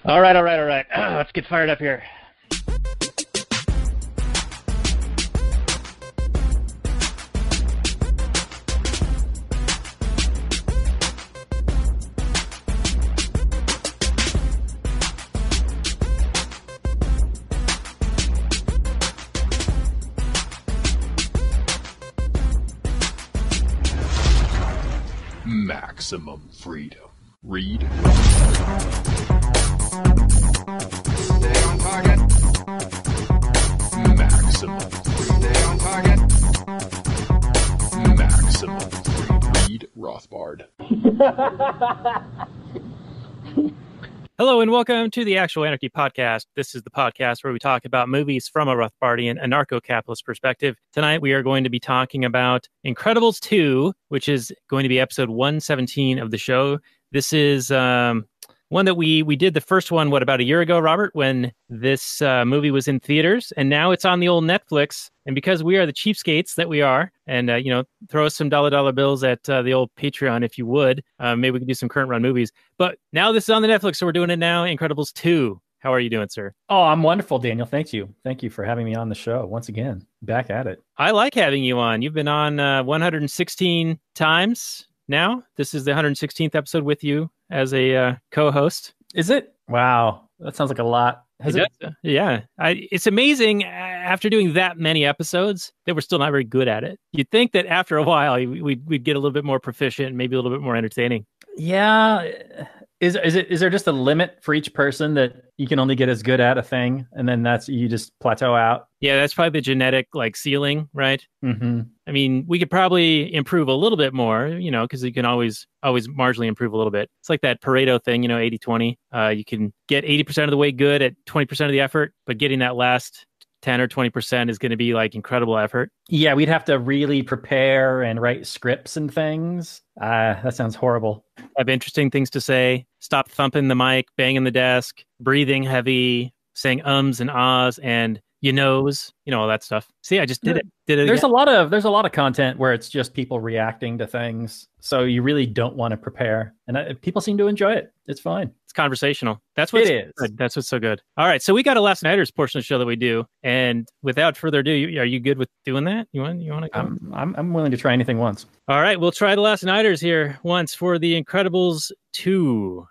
All right. Let's get fired up here. Maximum freedom. Read. Stay on target. Maximum freedom. Stay on target. Maximum freedom. Read Rothbard. Hello and welcome to the Actual Anarchy podcast. This is the podcast where we talk about movies from a Rothbardian, Anarcho-Capitalist perspective. Tonight we are going to be talking about Incredibles 2, which is going to be episode 117 of the show. This is one that we did the first one, about a year ago, Robert, when this movie was in theaters, and now it's on the old Netflix. And because we are the cheapskates that we are, and throw us some dollar bills at the old Patreon if you would. Maybe we can do some current run movies. But now this is on the Netflix, so we're doing it now. Incredibles 2. How are you doing, sir? Oh, I'm wonderful, Daniel. Thank you. Thank you for having me on the show once again. Back at it. I like having you on. You've been on 116 times now. This is the 116th episode with you as a co-host. Is it? Wow. That sounds like a lot. Has it? Yeah. It's amazing after doing that many episodes that we're still not very good at it. You'd think that after a while we'd get a little bit more proficient and maybe a little bit more entertaining. Yeah. Is there just a limit for each person that you can only get as good at a thing, and then you just plateau out? Yeah, that's probably the genetic ceiling, right? Mm-hmm. I mean, we could probably improve a little bit more, because you can always marginally improve a little bit. It's like that Pareto thing, 80-20. You can get 80% of the way good at 20% of the effort, but getting that last 10 or 20% is going to be incredible effort. Yeah, we'd have to really prepare and write scripts and things. That sounds horrible. Have interesting things to say. Stop thumping the mic, banging the desk, breathing heavy, saying ums and ahs and all that stuff. See, I just did it. There's a lot of content where it's just people reacting to things, so you really don't want to prepare, and people seem to enjoy it. It's fine. It's conversational. That's what it is. Good. That's what's so good. All right, so we got a Last Nighters portion of the show that we do, and without further ado, are you good with doing that? You want to go? I'm willing to try anything once. All right, we'll try the Last Nighters here once for the Incredibles 2.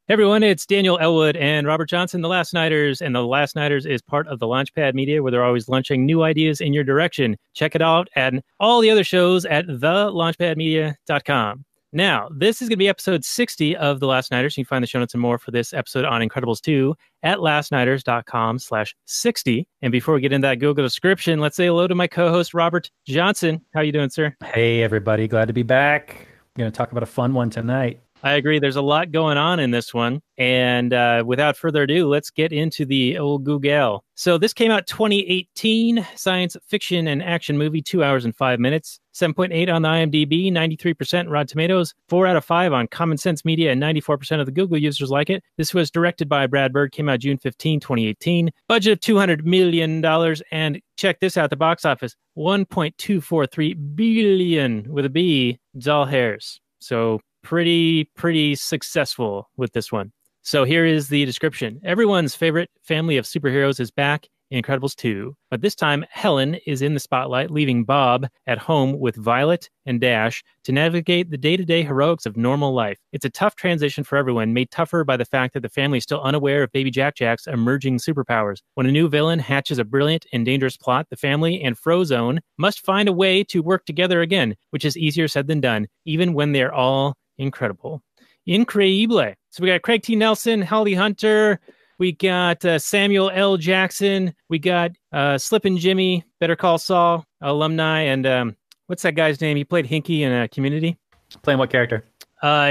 Hey everyone, it's Daniel Elwood and Robert Johnson, The Last Nighters, and The Last Nighters is part of the Launchpad Media, where they're always launching new ideas in your direction. Check it out and all the other shows at thelaunchpadmedia.com. Now, this is going to be episode 60 of The Last Nighters. You can find the show notes and more for this episode on Incredibles 2 at lastnighters.com/60. And before we get into that Google description, let's say hello to my co-host, Robert Johnson. How are you doing, sir? Hey everybody, glad to be back. I'm going to talk about a fun one tonight. I agree. There's a lot going on in this one. And without further ado, let's get into the old Google. So this came out 2018, science fiction and action movie, 2 hours and 5 minutes, 7.8 on the IMDb, 93% Rotten Tomatoes, 4 out of 5 on Common Sense Media, and 94% of the Google users like it. This was directed by Brad Bird, came out June 15, 2018. Budget of $200 million. And check this out, the box office, $1.243 billion with a B, doll hairs. So pretty successful with this one. So here is the description. Everyone's favorite family of superheroes is back in Incredibles 2. But this time, Helen is in the spotlight, leaving Bob at home with Violet and Dash to navigate the day-to-day heroics of normal life. It's a tough transition for everyone, made tougher by the fact that the family is still unaware of Baby Jack-Jack's emerging superpowers. When a new villain hatches a brilliant and dangerous plot, the family and Frozone must find a way to work together again, which is easier said than done, even when they're all incredible. Increíble. So we got Craig T. Nelson, Holly Hunter, we got Samuel L. Jackson, we got Slippin' Jimmy, Better Call Saul, alumni, and what's that guy's name? He played Hinky in Community. Playing what character?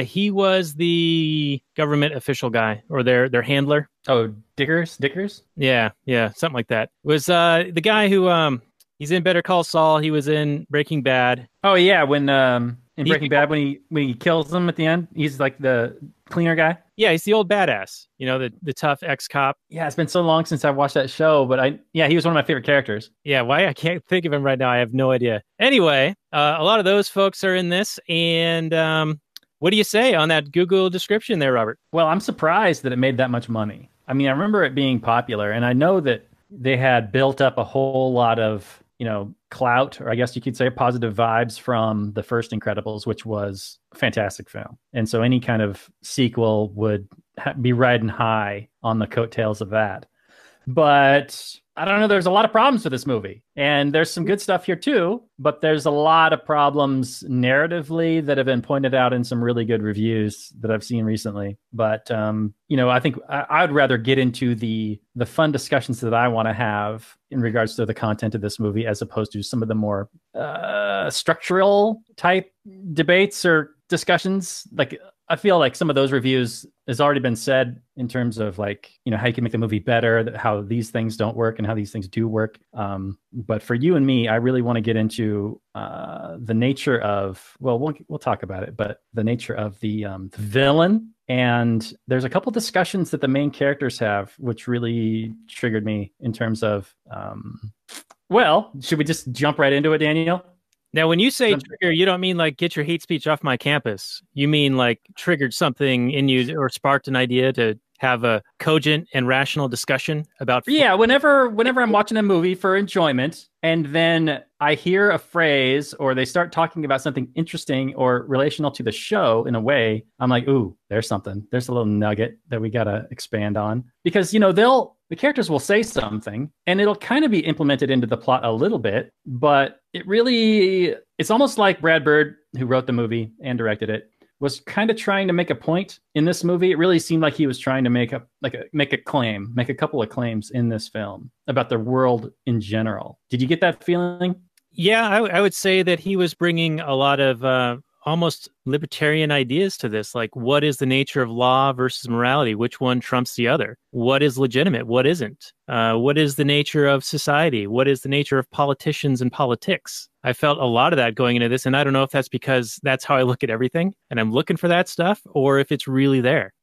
He was the government official guy, or their handler. Oh, Dickers? Yeah, something like that. It was the guy who he's in Better Call Saul. He was in Breaking Bad. Oh yeah, when in Breaking Bad when he kills them at the end, he's like the cleaner guy. Yeah, he's the old badass. You know, the tough ex-cop. Yeah, it's been so long since I've watched that show, but he was one of my favorite characters. Yeah, why I can't think of him right now. I have no idea. Anyway, a lot of those folks are in this, and what do you say on that Google description there, Robert? Well, I'm surprised that it made that much money. I mean, I remember it being popular, and I know that they had built up a whole lot of, clout, or I guess you could say positive vibes from the first Incredibles, which was a fantastic film. And so any kind of sequel would be riding high on the coattails of that. But I don't know, there's a lot of problems with this movie. And there's some good stuff here too, but there's a lot of problems narratively that have been pointed out in some really good reviews that I've seen recently. But, I think I would rather get into the fun discussions that I want to have in regards to the content of this movie, as opposed to some of the more structural type debates or discussions. Like, I feel like some of those reviews has already been said in terms of how you can make the movie better, how these things don't work and how these things do work. But for you and me, I really want to get into the nature of, we'll talk about it, but the nature of the villain. And there's a couple discussions that the main characters have, which really triggered me in terms of, should we just jump right into it, Daniel? Now, when you say trigger, you don't mean like get your hate speech off my campus. You mean like triggered something in you or sparked an idea to have a cogent and rational discussion about. Yeah, whenever I'm watching a movie for enjoyment and then I hear a phrase or they start talking about something interesting or relational to the show in a way, I'm like, ooh, there's something. There's a little nugget that we got to expand on. Because, the characters will say something and it'll kind of be implemented into the plot a little bit, but it's almost like Brad Bird, who wrote the movie and directed it, was kind of trying to make a point in this movie. It really seemed like he was trying to make a couple of claims in this film about the world in general. Did you get that feeling? Yeah, I would say that he was bringing a lot of almost libertarian ideas to this. Like, what is the nature of law versus morality? Which one trumps the other? What is legitimate? What isn't? What is the nature of society? What is the nature of politicians and politics? I felt a lot of that going into this, and I don't know if that's because that's how I look at everything, and I'm looking for that stuff, or if it's really there.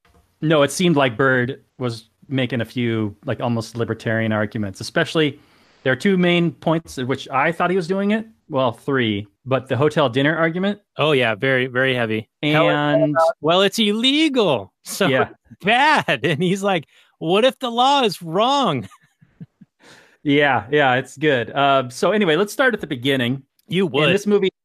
No, it seemed like Bird was making a few like almost libertarian arguments, especially there are two main points at which I thought he was doing it. Well, three, but the hotel dinner argument. Oh yeah, very, very heavy. And it's illegal. So yeah. It's bad. And he's like, what if the law is wrong? Yeah, it's good. So anyway, let's start at the beginning. You would. And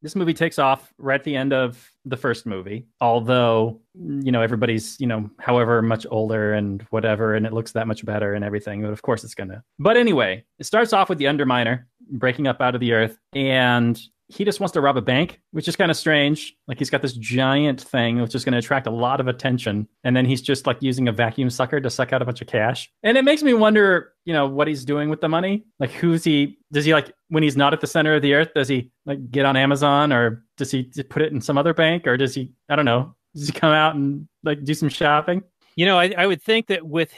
this movie takes off right at the end of the first movie, although, everybody's, however much older and whatever, and it looks that much better and everything. But of course it's gonna. But anyway, it starts off with the Underminer breaking up out of the earth, and he just wants to rob a bank, which is kind of strange. Like, he's got this giant thing, which is going to attract a lot of attention. And then he's just like using a vacuum sucker to suck out a bunch of cash. And it makes me wonder, what he's doing with the money. Like, does he like, when he's not at the center of the earth, does he like get on Amazon, or does he put it in some other bank, or does he, I don't know, does he come out and like do some shopping? I would think that with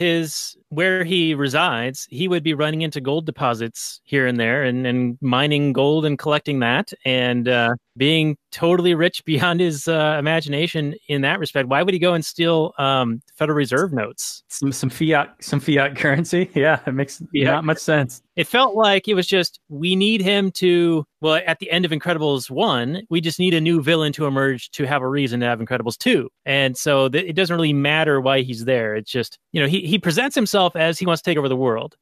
where he resides, he would be running into gold deposits here and there and mining gold and collecting that and being totally rich beyond his imagination in that respect. Why would he go and steal Federal Reserve notes? Some fiat currency. Yeah, it makes not much sense. It felt like it was just, we need him to, at the end of Incredibles 1, we just need a new villain to emerge to have a reason to have Incredibles 2. And so it doesn't really matter why he's there. It's just, he presents himself as he wants to take over the world,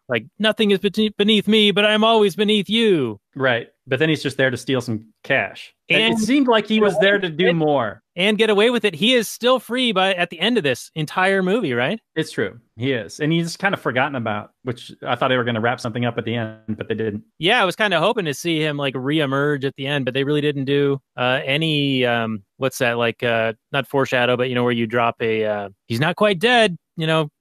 like, nothing is beneath me, but I'm always beneath you. Right. But then he's just there to steal some cash. And it seemed like he was there to do more. And get away with it. He is still free at the end of this entire movie, right? It's true. He is. And he's kind of forgotten about, which I thought they were going to wrap something up at the end, but they didn't. Yeah, I was kind of hoping to see him like reemerge at the end, but they really didn't do any, what's that, like, not foreshadow, but, where you drop a, he's not quite dead,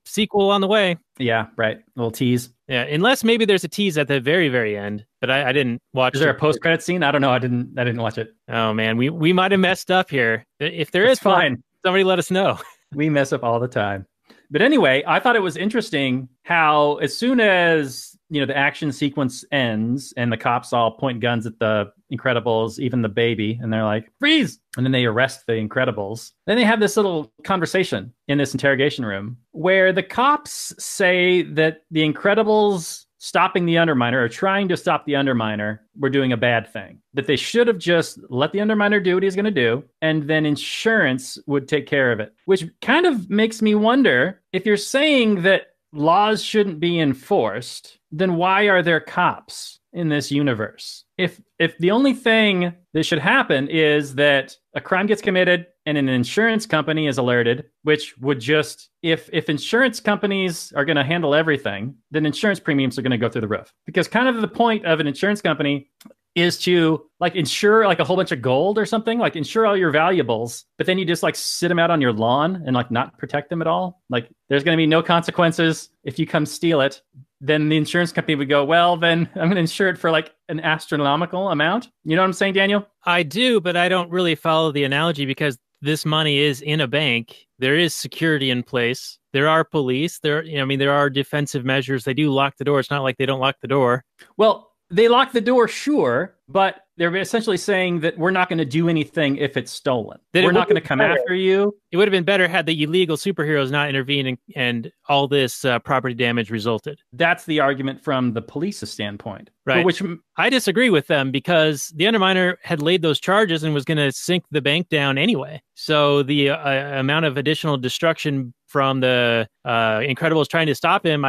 sequel on the way. Yeah, right. A little tease. Yeah, unless maybe there's a tease at the very, very end, but I didn't watch. Is there a post-credit scene? I don't know. I didn't watch it. Oh man, we might have messed up here. If there is, fine. Somebody let us know. We mess up all the time. But anyway, I thought it was interesting how as soon as the action sequence ends and the cops all point guns at the Incredibles, even the baby, and they're like, freeze! And then they arrest the Incredibles. Then they have this little conversation in this interrogation room where the cops say that the Incredibles stopping the Underminer or trying to stop the Underminer were doing a bad thing. That they should have just let the Underminer do what he's going to do, and then insurance would take care of it. Which kind of makes me wonder, if you're saying that laws shouldn't be enforced, then why are there cops in this universe? If the only thing that should happen is that a crime gets committed and an insurance company is alerted, which would just, if insurance companies are going to handle everything, then insurance premiums are going to go through the roof. Because kind of the point of an insurance company is to like insure like a whole bunch of gold or something, like insure all your valuables, but then you just like sit them out on your lawn and like not protect them at all. Like there's going to be no consequences if you come steal it. Then the insurance company would go, well, then I'm going to insure it for like an astronomical amount. You know what I'm saying, Daniel? I do, but I don't really follow the analogy because this money is in a bank. There is security in place. There are police. There are defensive measures. They do lock the door. It's not like they don't lock the door. Well, they lock the door, sure, but they're essentially saying that we're not going to do anything if it's stolen. We're not going to come after you. It would have been better had the illegal superheroes not intervened and all this property damage resulted. That's the argument from the police's standpoint. Right. Which I disagree with them because the Underminer had laid those charges and was going to sink the bank down anyway. So the amount of additional destruction from the Incredibles trying to stop him,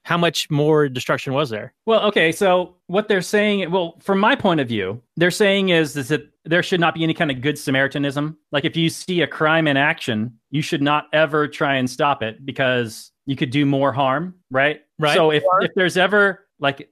how much more destruction was there? Well, okay, so what they're saying, well, from my point of view, they're saying is that there should not be any kind of good Samaritanism. Like if you see a crime in action, you should not ever try and stop it because you could do more harm, right? Right. So if there's ever, like,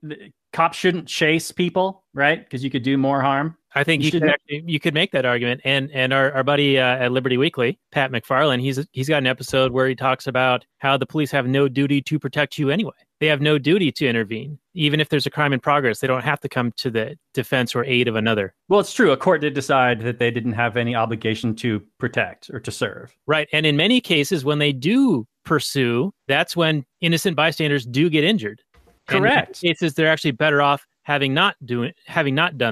cops shouldn't chase people, right? Because you could do more harm. I think you could make that argument. And our buddy at Liberty Weekly, Pat McFarlane, he's got an episode where he talks about how the police have no duty to protect you anyway. They have no duty to intervene. Even if there's a crime in progress, they don't have to come to the defense or aid of another. Well, it's true. A court did decide that they didn't have any obligation to protect or to serve. Right. And in many cases, when they do pursue, that's when innocent bystanders do get injured. Correct. And in cases, they're actually better off having not done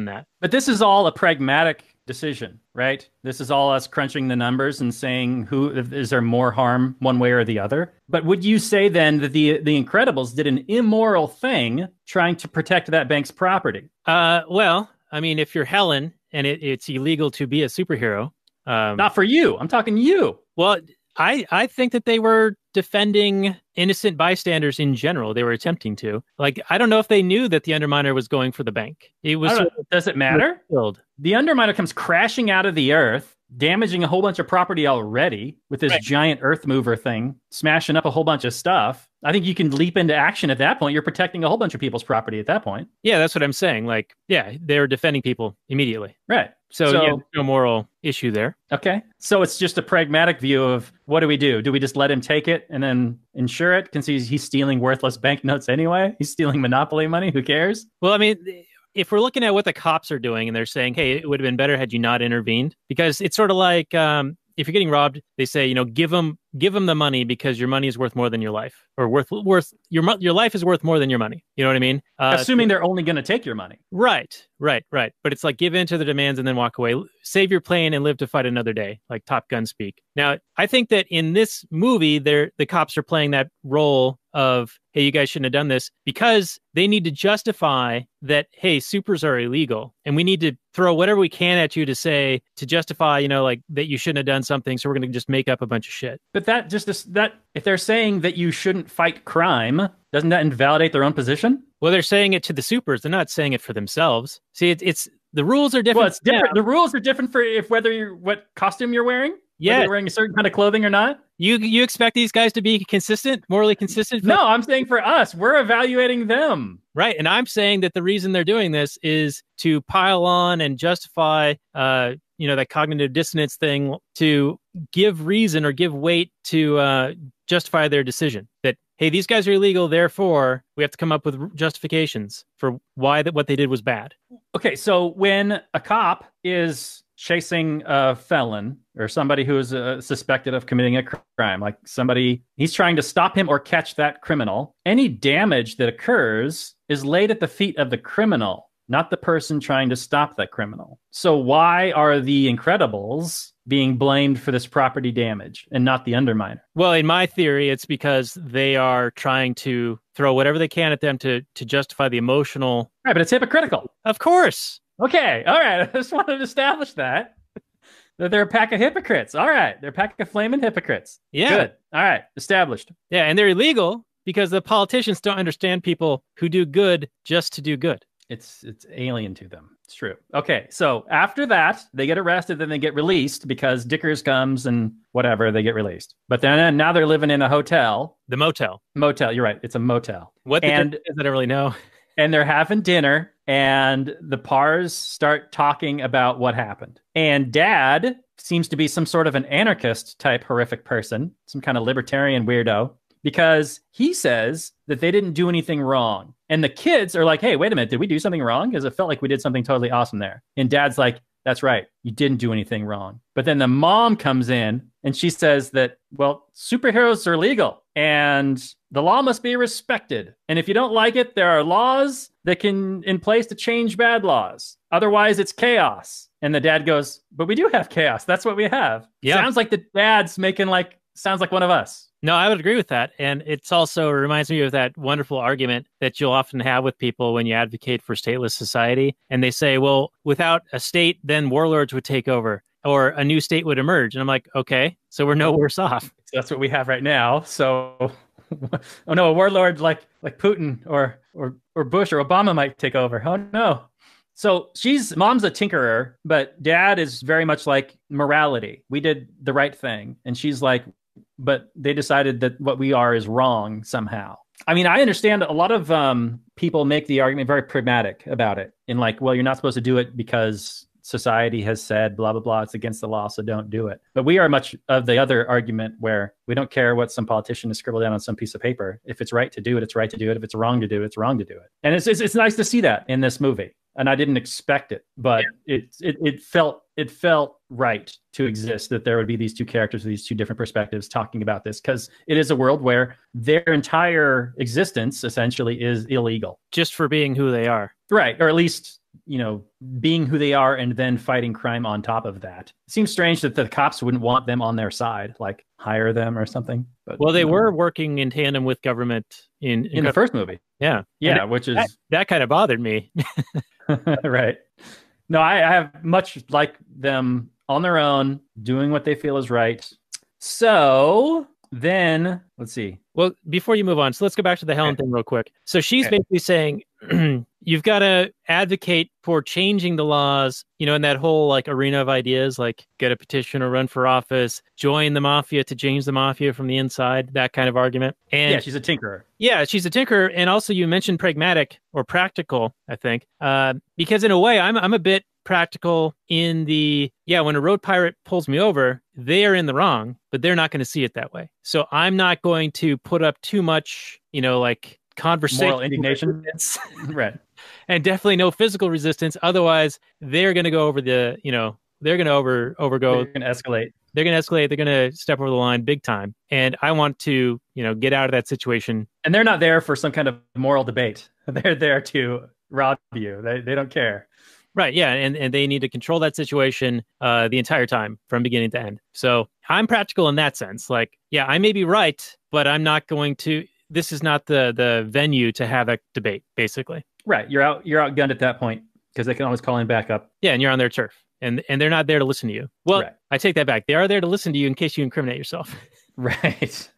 that. But this is all a pragmatic decision, right? This is all us crunching the numbers and saying is there more harm one way or the other. But would you say then that the Incredibles did an immoral thing trying to protect that bank's property? Well, I mean, if you're Helen and it's illegal to be a superhero, not for you. I'm talking you. Well, I think that they were defending innocent bystanders in general. They were attempting to. Like, I don't know if they knew that the Underminer was going for the bank. It was. Does it matter? The Underminer comes crashing out of the earth, damaging a whole bunch of property already with this giant earth mover thing, smashing up a whole bunch of stuff. I think you can leap into action at that point. You're protecting a whole bunch of people's property at that point. Yeah, that's what I'm saying. Like, yeah, they're defending people immediately. Right. So yeah, no moral issue there. Okay. So it's just a pragmatic view of what do we do? Do we just let him take it and then insure it? Because he's stealing worthless banknotes anyway. He's stealing monopoly money. Who cares? Well, I mean, if we're looking at what the cops are doing and they're saying, hey, it would have been better had you not intervened, because it's sort of like if you're getting robbed, they say, give them the money because your money is worth more than your life, or your life is worth more than your money. You know what I mean? Assuming they're only going to take your money. Right. But it's like give in to the demands and then walk away. Save your plane and live to fight another day, like Top Gun speak. Now, I think that in this movie, the cops are playing that role of, hey, you guys shouldn't have done this, because they need to justify that, hey, supers are illegal, and we need to throw whatever we can at you to justify, like that you shouldn't have done something. So we're going to just make up a bunch of shit. But that if they're saying that you shouldn't fight crime, doesn't that invalidate their own position? Well, they're saying it to the supers. They're not saying it for themselves. See, it's the rules are different. Well, it's different. The rules are different for what costume you're wearing. Yeah, whether you're wearing a certain kind of clothing or not. You expect these guys to be consistent, morally consistent? No, I'm saying for us, we're evaluating them. Right, and I'm saying that the reason they're doing this is to pile on and justify, that cognitive dissonance thing, to give reason or give weight to justify their decision. That, hey, these guys are illegal, therefore we have to come up with justifications for why what they did was bad. Okay, so when a cop is chasing a felon or somebody who is suspected of committing a crime, like he's trying to stop him or catch that criminal, any damage that occurs is laid at the feet of the criminal. not the person trying to stop that criminal. So why are the Incredibles being blamed for this property damage and not the Underminer? Well, in my theory, it's because they are trying to throw whatever they can at them to justify the emotional. Right, but it's hypocritical. Of course. Okay, all right. I just wanted to establish that they're a pack of hypocrites. All right, they're a pack of flaming hypocrites. Yeah. Good. All right, established. Yeah, and they're illegal because the politicians don't understand people who do good just to do good. It's alien to them. It's true. Okay, so after that, they get arrested, then they get released because Dickers comes and whatever, they get released. But then now they're living in a hotel. The motel. Motel, you're right. It's a motel. What the difference is, I don't really know. And they're having dinner, and the Pars start talking about what happened. And Dad seems to be some sort of an anarchist type horrific person, some kind of libertarian weirdo, because he says that they didn't do anything wrong. And the kids are like, hey, wait a minute, did we do something wrong? Because it felt like we did something totally awesome there. And Dad's like, that's right, you didn't do anything wrong. But then the mom comes in and she says that, well, superheroes are legal and the law must be respected. And if you don't like it, there are laws that can in place to change bad laws. Otherwise, it's chaos. And the dad goes, but we do have chaos. That's what we have. Yeah. Sounds like the dad's sounds like one of us. No, I would agree with that. And it's also reminds me of that wonderful argument that you'll often have with people when you advocate for stateless society. And they say, well, without a state, then warlords would take over or a new state would emerge. And I'm like, okay, so we're no worse off. So that's what we have right now. So, oh no, a warlord like Putin or Bush or Obama might take over. Oh no. So mom's a tinkerer, but dad is very much like morality. We did the right thing. And she's like, but they decided that what we are is wrong somehow. I mean, I understand a lot of people make the argument very pragmatic about it in like, well, you're not supposed to do it because society has said blah, blah, blah. It's against the law, so don't do it. But we are much of the other argument where we don't care what some politician has scribbled down on some piece of paper. If it's right to do it, it's right to do it. If it's wrong to do it, it's wrong to do it. And it's nice to see that in this movie. And I didn't expect it, but it felt right to exist that there would be these two characters with these two different perspectives talking about this, because it is a world where their entire existence essentially is illegal. Just for being who they are. Right. Or at least, being who they are and then fighting crime on top of that. It seems strange that the cops wouldn't want them on their side, like hire them or something. But, well, they were working in tandem with government in the first movie. Yeah. Yeah, which is... That kind of bothered me. Right. No, I have much like them on their own, doing what they feel is right. So then, let's see. Well, before you move on, so let's go back to the Helen thing real quick. So she's basically saying you've got to advocate for changing the laws, in that whole like arena of ideas, like get a petition or run for office, join the mafia to change the mafia from the inside, that kind of argument. And yeah, she's a tinkerer. Yeah, she's a tinkerer. And also you mentioned pragmatic or practical, I think, because in a way I'm a bit practical in when a road pirate pulls me over, they are in the wrong, but they're not going to see it that way. So I'm not going to put up too much, like conversation. Moral indignation. Right. And definitely no physical resistance. Otherwise, they're going to go over they're going to overgo. They're going to escalate. They're going to escalate. They're going to step over the line big time. And I want to, get out of that situation. And they're not there for some kind of moral debate. They're there to rob you. They don't care. Right. Yeah. And they need to control that situation the entire time from beginning to end. So I'm practical in that sense. Like, yeah, I may be right, but I'm not going to. This is not the venue to have a debate, basically. Right. You're outgunned at that point because they can always call in backup. Yeah. And you're on their turf and they're not there to listen to you. Well, right. I take that back. They are there to listen to you in case you incriminate yourself. Right.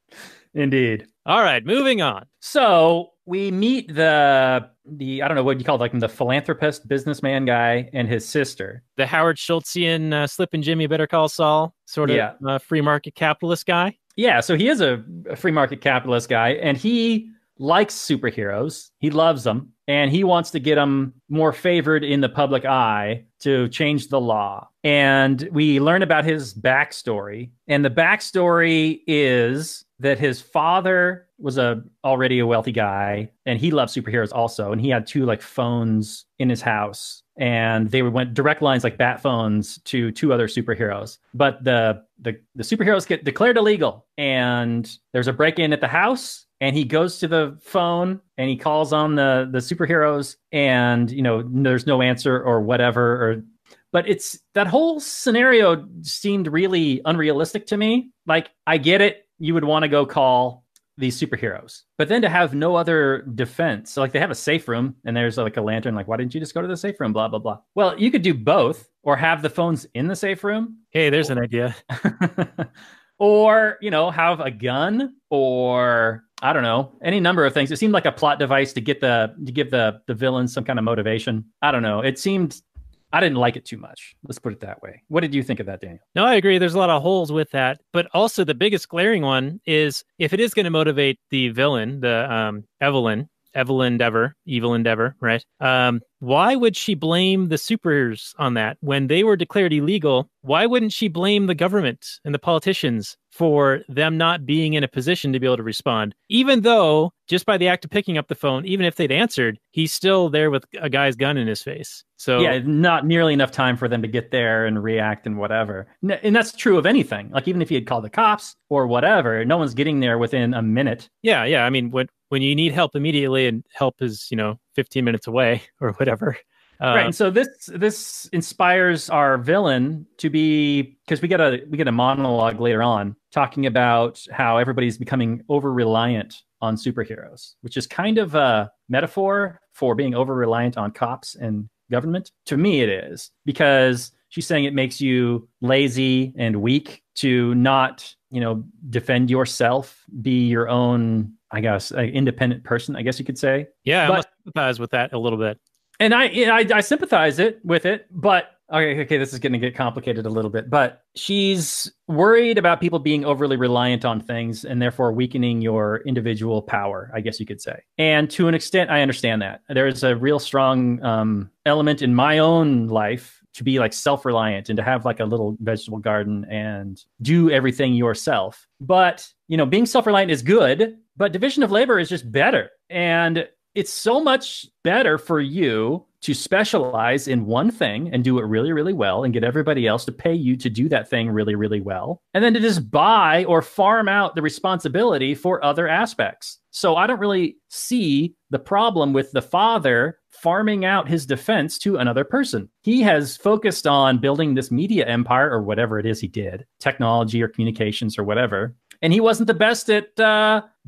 Indeed. All right. Moving on. So we meet the I don't know what you call it, like the philanthropist businessman guy and his sister. The Howard Schultzian Slip and Jimmy Better Call Saul sort of free market capitalist guy. Yeah. So he is a free market capitalist guy and he likes superheroes. He loves them. And he wants to get them more favored in the public eye to change the law. And we learn about his backstory. And the backstory is that his father was already a wealthy guy. And he loved superheroes also. And he had two phones in his house. And they went direct lines like bat phones to two other superheroes. But the superheroes get declared illegal. And there's a break-in at the house. and he goes to the phone and he calls on the superheroes, and there's no answer or whatever. But it's that whole scenario seemed really unrealistic to me. Like, I get it, you would want to go call these superheroes, but then to have no other defense. So like, they have a safe room and there's like a lantern, like, why didn't you just go to the safe room, blah blah blah. Well, you could do both, or have the phones in the safe room. Hey, there's an idea. Or have a gun, or I don't know, any number of things. It seemed like a plot device to give the villain some kind of motivation. I don't know, I didn't like it too much. Let's put it that way. What did you think of that, Daniel? No, I agree. There's a lot of holes with that. But also the biggest glaring one is, if it is going to motivate the villain, the evil endeavor, right? Why would she blame the supers on that when they were declared illegal? Why wouldn't she blame the government and the politicians for them not being in a position to be able to respond? Even though, just by the act of picking up the phone, even if they'd answered, he's still there with a guy's gun in his face. So yeah, not nearly enough time for them to get there and react and whatever. And that's true of anything. Like, even if he had called the cops or whatever, no one's getting there within a minute. Yeah. I mean, when you need help immediately, and help is 15 minutes away or whatever. Right. And so this inspires our villain to be, because we get a monologue later on talking about how everybody's becoming over reliant on superheroes, which is kind of a metaphor for being over reliant on cops and government. To me, it is, because she's saying it makes you lazy and weak to not, defend yourself, be your own, I guess, independent person, I guess you could say. Yeah, I must sympathize with that a little bit. And I sympathize with it, but okay, this is going to get complicated a little bit. But she's worried about people being overly reliant on things and therefore weakening your individual power, I guess you could say. And to an extent, I understand that. There's a real strong element in my own life to be like self-reliant and to have like a little vegetable garden and do everything yourself. But, being self-reliant is good, but division of labor is just better. And it's so much better for you to specialize in one thing and do it really, really well and get everybody else to pay you to do that thing really, really well. And then to just buy or farm out the responsibility for other aspects. So I don't really see the problem with the father farming out his defense to another person. He has focused on building this media empire, or whatever it is he did, technology or communications or whatever. And he wasn't the best at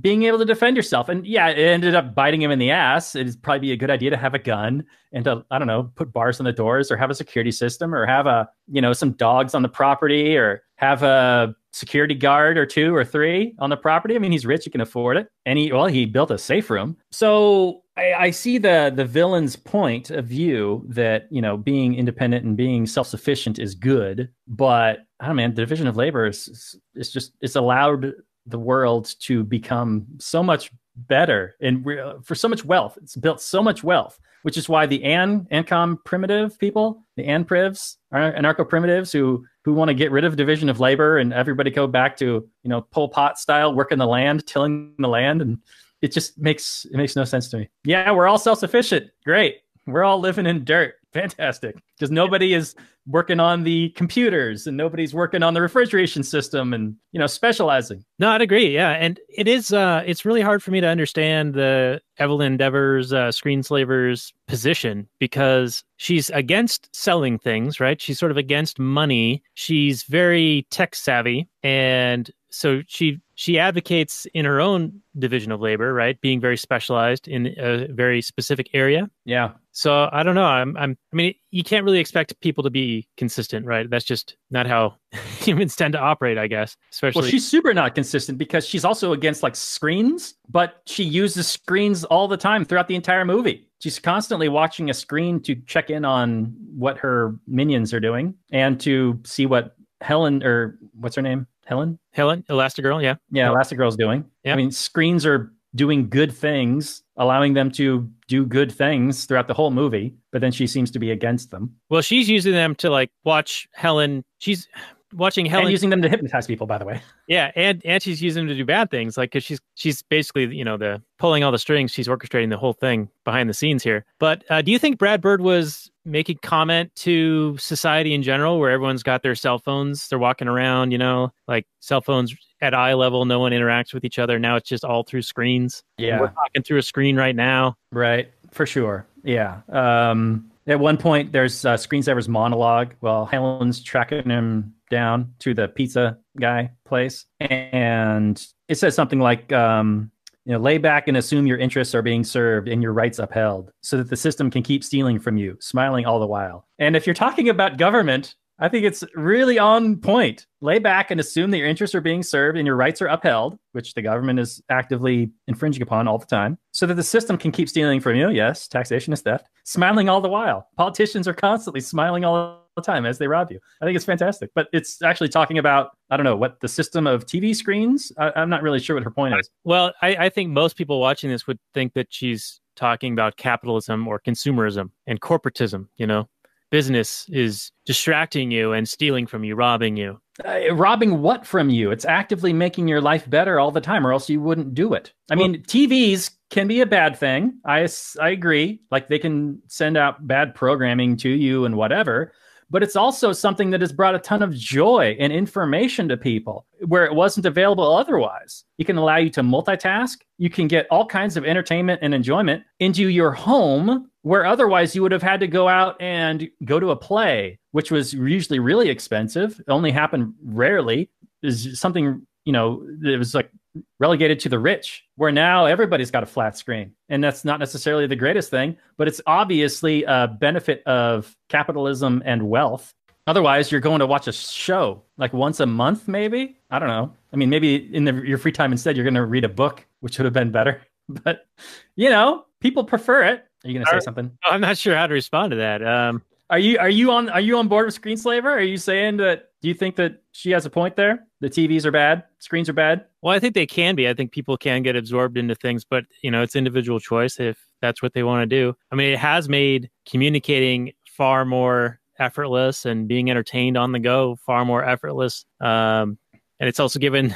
being able to defend yourself. And yeah, it ended up biting him in the ass. It'd probably be a good idea to have a gun and to, I don't know, put bars on the doors, or have a security system, or have some dogs on the property, or have a security guard or 2 or 3 on the property. I mean, he's rich, he can afford it. And he built a safe room. So I see the villain's point of view that, being independent and being self-sufficient is good. But I don't know, man, the division of labor it's allowed the world to become so much better and for so much wealth. It's built so much wealth, which is why the Ancom primitive people, the Anprivs, are anarcho-primitives who want to get rid of division of labor and everybody go back to, Pol Pot style, working the land, tilling the land. And it just makes no sense to me. Yeah, we're all self-sufficient. Great. We're all living in dirt. Fantastic. Because nobody is working on the computers and nobody's working on the refrigeration system and, specializing. No, I'd agree. Yeah. And it is, it's really hard for me to understand the Evelyn Endeavor's screenslaver's position, because she's against selling things, right? She's sort of against money. She's very tech savvy. And so she advocates in her own division of labor, right? Being very specialized in a very specific area. Yeah. So I don't know. I mean, you can't really expect people to be consistent, right? That's just not how humans tend to operate, I guess. Especially, well, she's super not consistent because she's also against like screens, but she uses screens all the time throughout the entire movie. She's constantly watching a screen to check in on what her minions are doing and to see what Helen, or what's her name? Helen, Elastigirl, yeah. Yeah, Elastigirl's doing. Yeah. I mean, screens are doing good things, allowing them to do good things throughout the whole movie, but then she seems to be against them. Well, she's using them to like watch Helen. watching Helen and using them to hypnotize people, by the way. Yeah, and she's using them to do bad things, like because she's basically the pulling all the strings. She's orchestrating the whole thing behind the scenes here. But do you think Brad Bird was making comment to society in general, where everyone's got their cell phones, they're walking around, like cell phones at eye level, no one interacts with each other. Now it's just all through screens. Yeah, we're talking through a screen right now. Right, for sure. Yeah. At one point, there's Screensaver's monologue while Helen's tracking him down to the pizza guy place. And it says something like, lay back and assume your interests are being served and your rights upheld so that the system can keep stealing from you, smiling all the while. And if you're talking about government, I think it's really on point. Lay back and assume that your interests are being served and your rights are upheld, which the government is actively infringing upon all the time, so that the system can keep stealing from you. Yes, taxation is theft. Smiling all the while. Politicians are constantly smiling all the time as they rob you. I think it's fantastic. But it's actually talking about, I don't know, what the system of TV screens? I'm not really sure what her point is. Well, I think most people watching this would think that she's talking about capitalism or consumerism and corporatism, Business is distracting you and stealing from you, robbing you. Robbing what from you? It's actively making your life better all the time, or else you wouldn't do it. I mean, TVs can be a bad thing. I agree. Like, they can send out bad programming to you and whatever. But it's also something that has brought a ton of joy and information to people where it wasn't available otherwise. It can allow you to multitask. You can get all kinds of entertainment and enjoyment into your home, where otherwise you would have had to go out and go to a play, which was usually really expensive. It only happened rarely. Is something, it was like relegated to the rich, where now everybody's got a flat screen. And that's not necessarily the greatest thing, but it's obviously a benefit of capitalism and wealth. Otherwise, you're going to watch a show like once a month, maybe. I don't know. I mean, maybe in your free time instead, you're going to read a book, which would have been better. But, people prefer it. Are you going to say something? I'm not sure how to respond to that. Are you on board with Screenslaver? Are you saying that? Do you think that she has a point there? The TVs are bad, screens are bad. Well, I think they can be. I think people can get absorbed into things, but it's individual choice if that's what they want to do. I mean, it has made communicating far more effortless and being entertained on the go far more effortless. And it's also given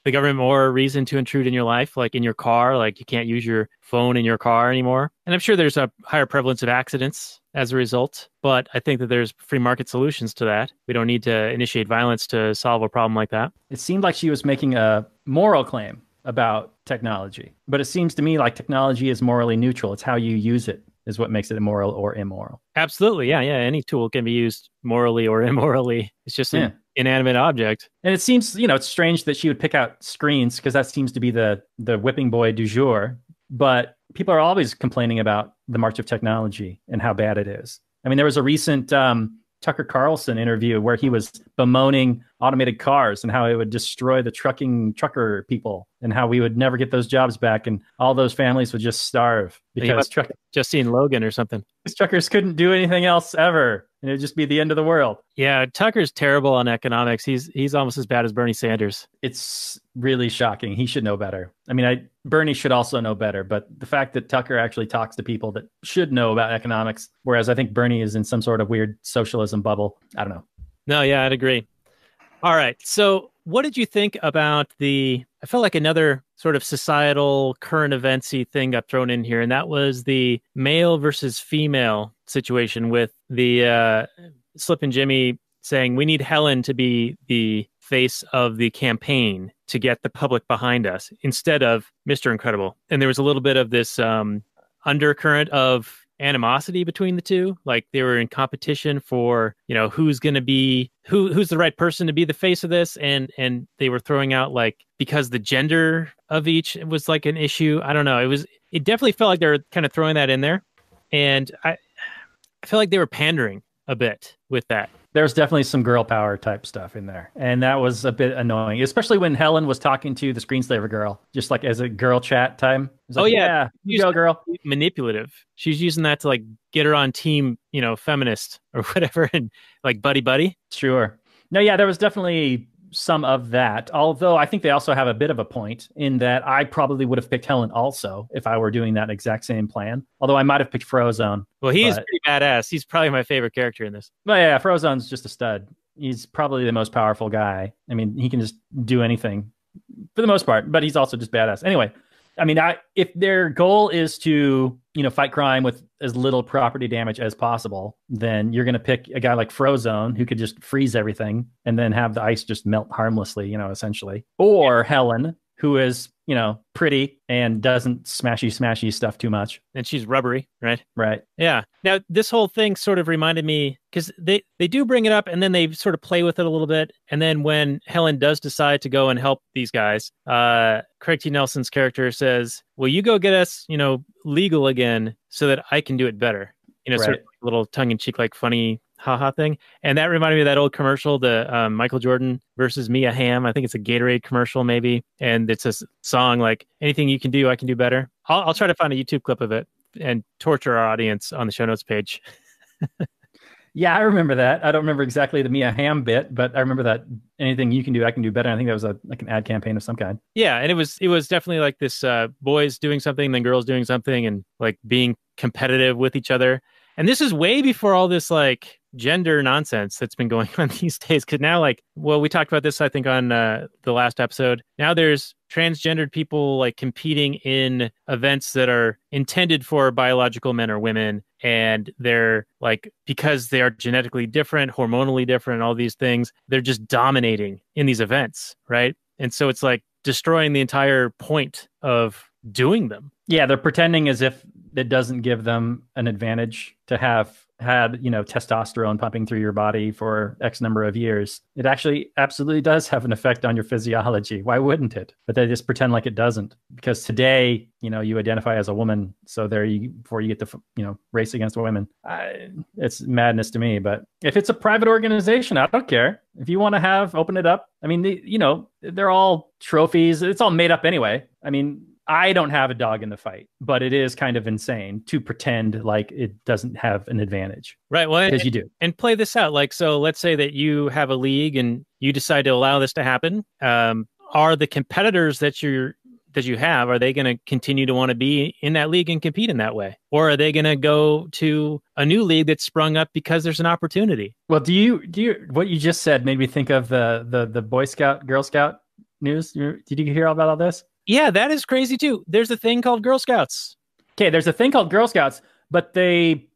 the government more reason to intrude in your life, like in your car. Like, you can't use your phone in your car anymore. And I'm sure there's a higher prevalence of accidents as a result, but I think that there's free market solutions to that. We don't need to initiate violence to solve a problem like that. It seemed like she was making a moral claim about technology, but it seems to me like technology is morally neutral. It's how you use it is what makes it immoral or immoral. Absolutely. Yeah. Any tool can be used morally or immorally. It's just an inanimate object. And it seems, it's strange that she would pick out screens, because that seems to be the whipping boy du jour. But people are always complaining about the march of technology and how bad it is. I mean, there was a recent Tucker Carlson interview where he was bemoaning automated cars and how it would destroy the trucker people and how we would never get those jobs back and all those families would just starve because just seen Logan or something. These truckers couldn't do anything else ever. And it would just be the end of the world. Yeah, Tucker's terrible on economics. He's almost as bad as Bernie Sanders. It's really shocking. He should know better. I mean, Bernie should also know better. But the fact that Tucker actually talks to people that should know about economics, whereas I think Bernie is in some sort of weird socialism bubble. I don't know. No, yeah, I'd agree. All right. So what did you think about I felt like another sort of societal current events-y thing got thrown in here, and that was the male versus female situation with the Slip and Jimmy saying, we need Helen to be the face of the campaign to get the public behind us instead of Mr. Incredible. And there was a little bit of this undercurrent of animosity between the two. Like, they were in competition for, who's going to be, who's the right person to be the face of this. And they were throwing out, like, because the gender of each was like an issue. I don't know. It definitely felt like they were kind of throwing that in there. And I feel like they were pandering a bit with that. There's definitely some girl power type stuff in there. And that was a bit annoying, especially when Helen was talking to the Screenslaver girl, just like as a girl chat time. Like, you go, girl. Manipulative. She's using that to, like, get her on team, feminist or whatever, and like buddy. Sure. No, yeah, there was definitely some of that. Although I think they also have a bit of a point in that I probably would have picked Helen also if I were doing that exact same plan. Although I might have picked Frozone. Well, he's pretty badass. He's probably my favorite character in this. But yeah, Frozone's just a stud. he's probably the most powerful guy. I mean, he can just do anything for the most part, but he's also just badass. Anyway, I mean, if their goal is to, fight crime with as little property damage as possible, then you're going to pick a guy like Frozone who could just freeze everything and then have the ice just melt harmlessly, essentially. Or Helen, who is, pretty and doesn't smashy stuff too much. And she's rubbery, right? Right. Yeah. Now, this whole thing sort of reminded me, because they do bring it up and then they sort of play with it a little bit. And then when Helen does decide to go and help these guys, Craig T. Nelson's character says, well, you go get us, legal again so that I can do it better. Right. Sort of a little tongue-in-cheek, like funny haha thing. And that reminded me of that old commercial, the Michael Jordan versus Mia Hamm. I think it's a Gatorade commercial maybe. And it's a song like, anything you can do, I can do better. I'll try to find a YouTube clip of it and torture our audience on the show notes page. Yeah, I remember that. I don't remember exactly the Mia Hamm bit, but I remember that anything you can do, I can do better. I think that was like an ad campaign of some kind. Yeah, and it was definitely like this boys doing something, then girls doing something, and like being competitive with each other. And this is way before all this like gender nonsense that's been going on these days. Because now, we talked about this, I think, on the last episode. Now there's transgendered people like competing in events that are intended for biological men or women. And they're like, because they are genetically different, hormonally different, all these things, they're just dominating in these events, right? And so it's like destroying the entire point of doing them. Yeah, they're pretending as if it doesn't give them an advantage to have had, testosterone pumping through your body for X number of years. It actually absolutely does have an effect on your physiology. Why wouldn't it? But they just pretend like it doesn't. Because today, you identify as a woman. So before you get to, race against women. It's madness to me. But if it's a private organization, I don't care. If you want to open it up. I mean, they're all trophies. It's all made up anyway. I mean, I don't have a dog in the fight, but it is kind of insane to pretend like it doesn't have an advantage. Right. Well, because you do. And play this out. So let's say that you have a league and you decide to allow this to happen. Are the competitors that you have, are they going to continue to want to be in that league and compete in that way? Or are they going to go to a new league that's sprung up because there's an opportunity? Well, do you, what you just said made me think of the Boy Scout, Girl Scout news. Did you hear about all this? Yeah, that is crazy too. There's a thing called Girl Scouts. Okay, there's a thing called Girl Scouts, but they,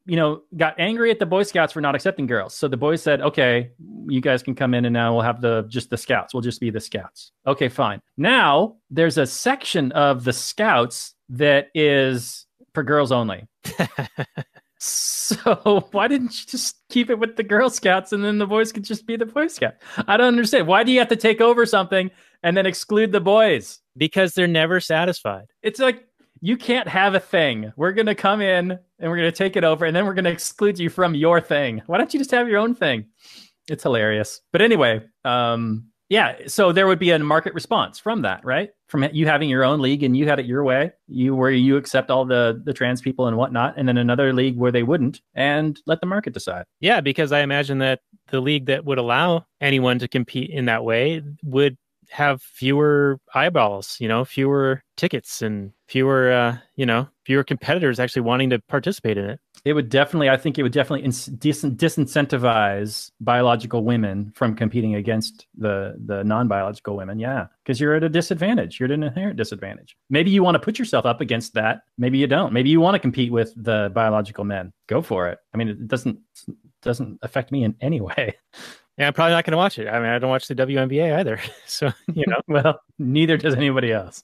got angry at the Boy Scouts for not accepting girls. So the boys said, okay, you guys can come in and now we'll have just the Scouts. We'll just be the Scouts. Okay, fine. Now there's a section of the Scouts that is for girls only. So why didn't you just keep it with the Girl Scouts and then the boys could just be the Boy Scout? I don't understand. Why do you have to take over something and then exclude the boys? Because they're never satisfied. It's like, you can't have a thing. We're going to come in and we're going to take it over and then we're going to exclude you from your thing. Why don't you just have your own thing? It's hilarious. But anyway, yeah, so there would be a market response from that, right? From you having your own league and you had it your way, where you accept all the trans people and whatnot, and then another league where they wouldn't, and let the market decide. Yeah, because I imagine that the league that would allow anyone to compete in that way would have fewer eyeballs, fewer tickets and fewer competitors actually wanting to participate in it. I think it would definitely disincentivize biological women from competing against the non-biological women. Yeah, because you're at a disadvantage. You're at an inherent disadvantage. Maybe you want to put yourself up against that. Maybe you don't. Maybe you want to compete with the biological men. Go for it. I mean, it doesn't affect me in any way. Yeah, I'm probably not going to watch it. I mean, I don't watch the WNBA either. So, Well, neither does anybody else.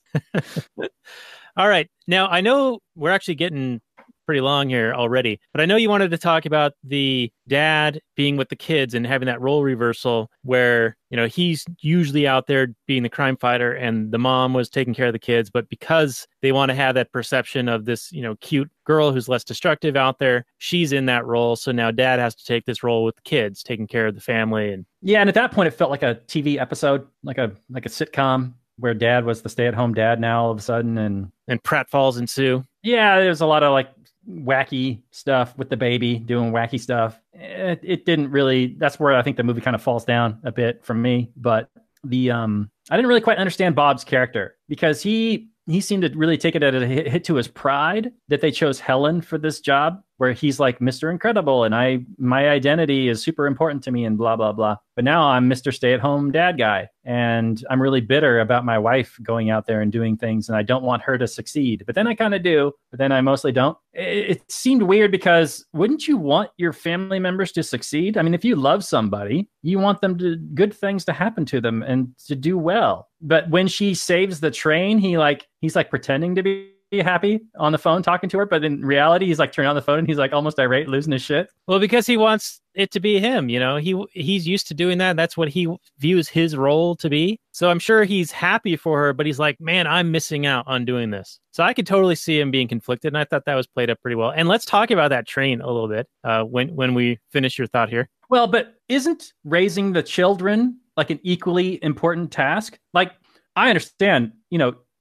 All right. Now, I know we're actually getting pretty long here already, but I know you wanted to talk about the dad being with the kids and having that role reversal where, he's usually out there being the crime fighter and the mom was taking care of the kids. But because they want to have that perception of this, cute girl who's less destructive out there, she's in that role. So now dad has to take this role with the kids, taking care of the family. And yeah, and at that point, it felt like a TV episode, like a sitcom where dad was the stay-at-home dad now all of a sudden. And pratfalls ensue. Yeah, there's a lot of wacky stuff with the baby doing wacky stuff. It didn't really, that's where I think the movie kind of falls down a bit from me. But I didn't really quite understand Bob's character because he seemed to really take it as a hit to his pride that they chose Helen for this job where he's like Mr. Incredible and my identity is super important to me and blah, blah, blah. But now I'm Mr. Stay-at-home dad guy. And I'm really bitter about my wife going out there and doing things, and I don't want her to succeed. But then I kind of do, but then I mostly don't. It seemed weird because wouldn't you want your family members to succeed? I mean, if you love somebody, you want them to good things to happen to them and to do well. But when she saves the train, he's like pretending to be happy on the phone talking to her, but in reality he's like turning on the phone and he's like almost irate, losing his shit. Well, because he wants it to be him, he's used to doing that. That's what he views his role to be. So I'm sure he's happy for her, but he's like, man, I'm missing out on doing this. So I could totally see him being conflicted, and I thought that was played up pretty well. And let's talk about that train a little bit when we finish your thought here. Well, but isn't raising the children like an equally important task? Like, I understand,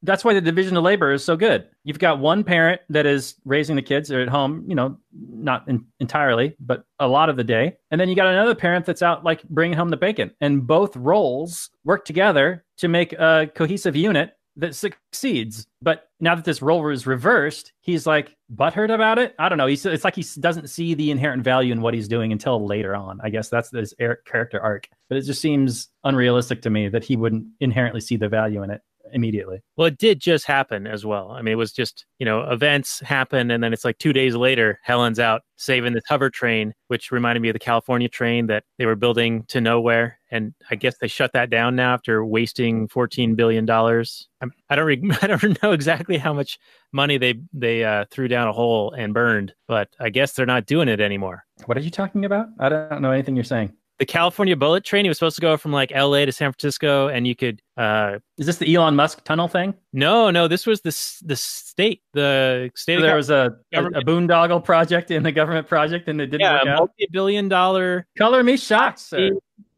that's why the division of labor is so good. You've got one parent that is raising the kids. They're at home, not entirely, but a lot of the day. And then you got another parent that's out like bringing home the bacon. And both roles work together to make a cohesive unit that succeeds. But now that this role is reversed, he's like butthurt about it. I don't know. It's like he doesn't see the inherent value in what he's doing until later on. I guess that's this character arc. But it just seems unrealistic to me that he wouldn't inherently see the value in it immediately. Well, it did just happen as well. I mean, it was just, events happen, and then it's like 2 days later, Helen's out saving this hover train, which reminded me of the California train that they were building to nowhere. And I guess they shut that down now after wasting $14 billion. I don't know exactly how much money they threw down a hole and burned, but I guess they're not doing it anymore. What are you talking about? I don't know anything you're saying. The California bullet train, it was supposed to go from like LA to San Francisco, and you could... Is this the Elon Musk tunnel thing? No, this was the state. The state. So there was a boondoggle project in the government project, and it didn't work out? Yeah, multi-billion-dollar... Color me shocked, sir.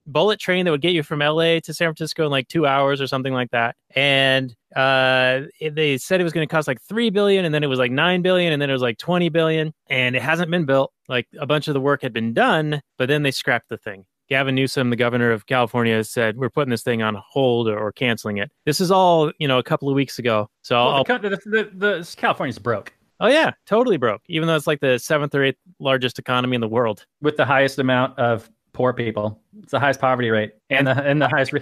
Bullet train that would get you from LA to San Francisco in like 2 hours or something like that. And they said it was going to cost like $3 billion, and then it was like $9 billion, and then it was like $20 billion, and it hasn't been built. Like a bunch of the work had been done, but then they scrapped the thing. Gavin Newsom, the governor of California, has said, we're putting this thing on hold or canceling it. This is all, a couple of weeks ago. So the California's broke. Oh, yeah, totally broke, even though it's like the 7th or 8th largest economy in the world. With the highest amount of poor people. It's the highest poverty rate and the highest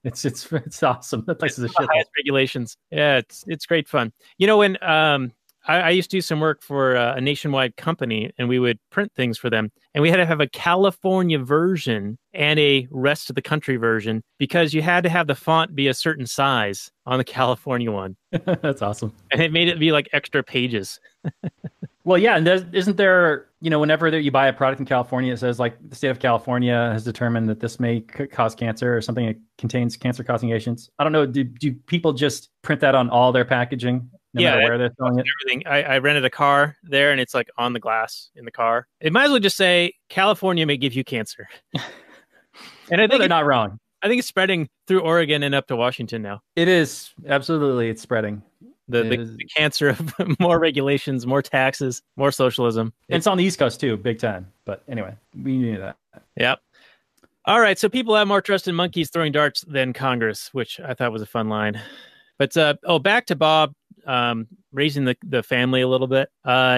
it's awesome. That place is a shit. Highest regulations. Yeah, it's great fun. When I used to do some work for a nationwide company, and we would print things for them, and we had to have a California version and a rest of the country version because you had to have the font be a certain size on the California one. That's awesome. And it made it be like extra pages. Well, yeah, and isn't there, whenever you buy a product in California, it says like the state of California has determined that this may cause cancer or something that contains cancer-causing agents. I don't know. Do people just print that on all their packaging? No matter where they're selling it? Everything. I rented a car there, and it's like on the glass in the car. It might as well just say California may give you cancer. And I think they're not wrong. I think it's spreading through Oregon and up to Washington now. It is. Absolutely. It's spreading. The cancer of more regulations, more taxes, more socialism. It's on the East Coast too, big time. But anyway, we knew that. Yep. All right. So people have more trust in monkeys throwing darts than Congress, which I thought was a fun line. But back to Bob raising the family a little bit.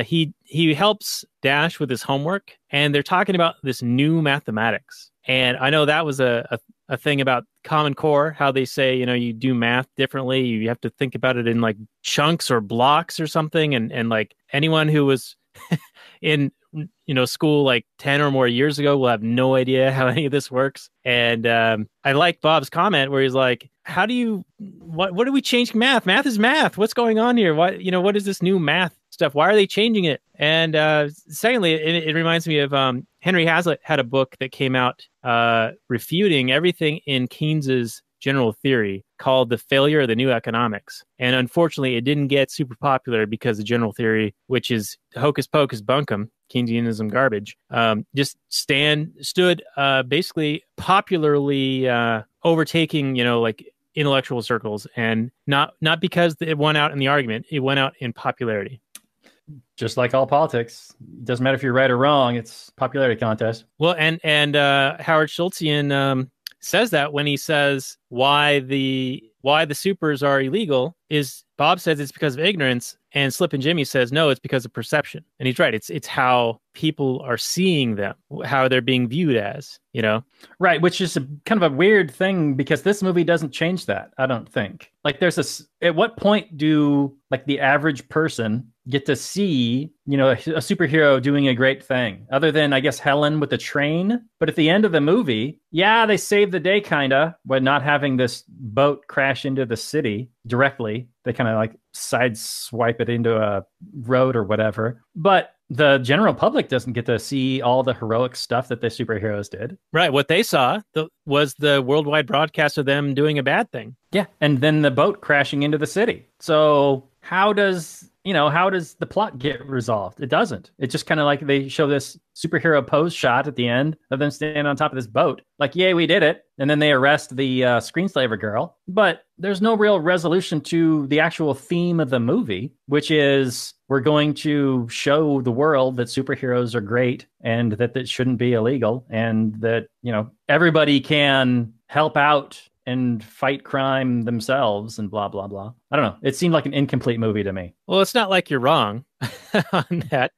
He helps Dash with his homework, and they're talking about this new mathematics. And I know that was a thing about Common Core, how they say, you do math differently. You have to think about it in like chunks or blocks or something. And like anyone who was in, school like 10 or more years ago will have no idea how any of this works. And I like Bob's comment where he's like, what do we change math? Math is math. What's going on here? What is this new math stuff? Why are they changing it? And secondly, it reminds me of Henry Hazlitt had a book that came out refuting everything in Keynes's general theory called The Failure of the New Economics. And unfortunately, it didn't get super popular because the general theory, which is hocus pocus bunkum, Keynesianism garbage, just stood basically popularly overtaking, like intellectual circles, and not because it won out in the argument, it went out in popularity. Just like all politics, it doesn't matter if you're right or wrong. It's popularity contest. Well, and Howard Schultzian says that when he says why the why the supers are illegal is Bob says it's because of ignorance, and Slip and Jimmy says no, it's because of perception. And he's right. It's how people are seeing them, how they're being viewed as, Right, which is kind of a weird thing because this movie doesn't change that, I don't think. Like at what point do like the average person get to see, a superhero doing a great thing other than, I guess, Helen with the train? But at the end of the movie, yeah, they save the day kind of by not having this boat crash into the city directly. They kind of like sideswipe it into a road or whatever. But the general public doesn't get to see all the heroic stuff that the superheroes did. Right. What they saw was the worldwide broadcast of them doing a bad thing. Yeah. And then the boat crashing into the city. So how does the plot get resolved? It doesn't. It's just kind of like they show this superhero pose shot at the end of them standing on top of this boat. Like, yay, we did it. And then they arrest the screenslaver girl. But there's no real resolution to the actual theme of the movie, which is we're going to show the world that superheroes are great and that it shouldn't be illegal and that, everybody can help out and fight crime themselves and blah, blah, blah. I don't know. It seemed like an incomplete movie to me. Well, it's not like you're wrong on that.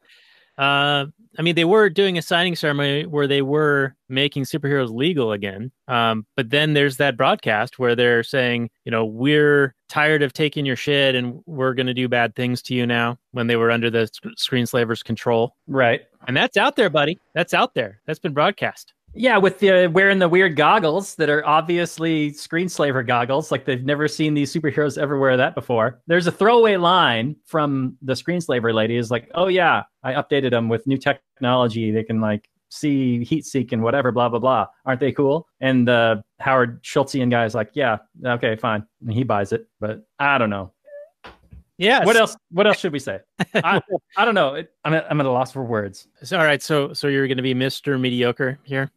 They were doing a signing ceremony where they were making superheroes legal again. But then there's that broadcast where they're saying, we're tired of taking your shit and we're going to do bad things to you now, when they were under the screenslaver's control. Right. And that's out there, buddy. That's out there. That's been broadcast. Yeah, with wearing the weird goggles that are obviously screenslaver goggles. Like they've never seen these superheroes ever wear that before. There's a throwaway line from the screenslaver lady is like, oh yeah, I updated them with new technology. They can like see heat seek and whatever, blah, blah, blah. Aren't they cool? And the Howard Schultzian guy is like, yeah, okay, fine. And he buys it, but I don't know. Yeah. What else should we say? I don't know. I'm at a loss for words. So, all right. So you're going to be Mr. Mediocre here?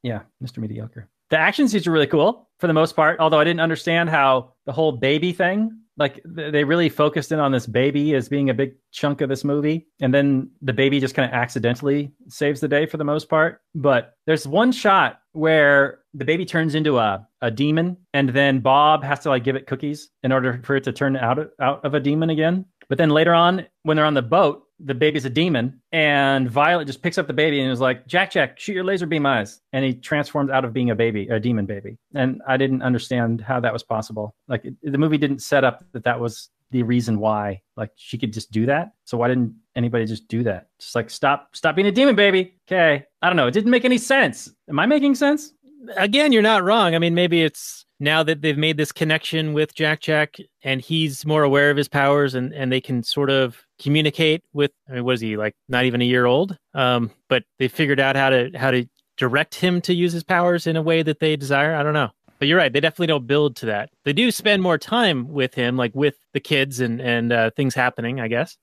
Yeah, Mr. Mediocre. The action scenes are really cool for the most part, although I didn't understand how the whole baby thing, like they really focused in on this baby as being a big chunk of this movie. And then the baby just kind of accidentally saves the day for the most part. But there's one shot where the baby turns into a demon, and then Bob has to like give it cookies in order for it to turn out of a demon again. But then later on, when they're on the boat, the baby's a demon, and Violet just picks up the baby and is like, Jack, shoot your laser beam eyes. And he transforms out of being a demon baby. And I didn't understand how that was possible. Like the movie didn't set up that was the reason why, like she could just do that. So why didn't anybody just do that? Just like, stop being a demon baby. Okay. I don't know. It didn't make any sense. Am I making sense? Again, you're not wrong. I mean, maybe it's now that they've made this connection with Jack and he's more aware of his powers and they can sort of communicate with, I mean, what is he, like not even a year old? But they figured out how to direct him to use his powers in a way that they desire. I don't know. But you're right. They definitely don't build to that. They do spend more time with him, like with the kids and things happening, I guess.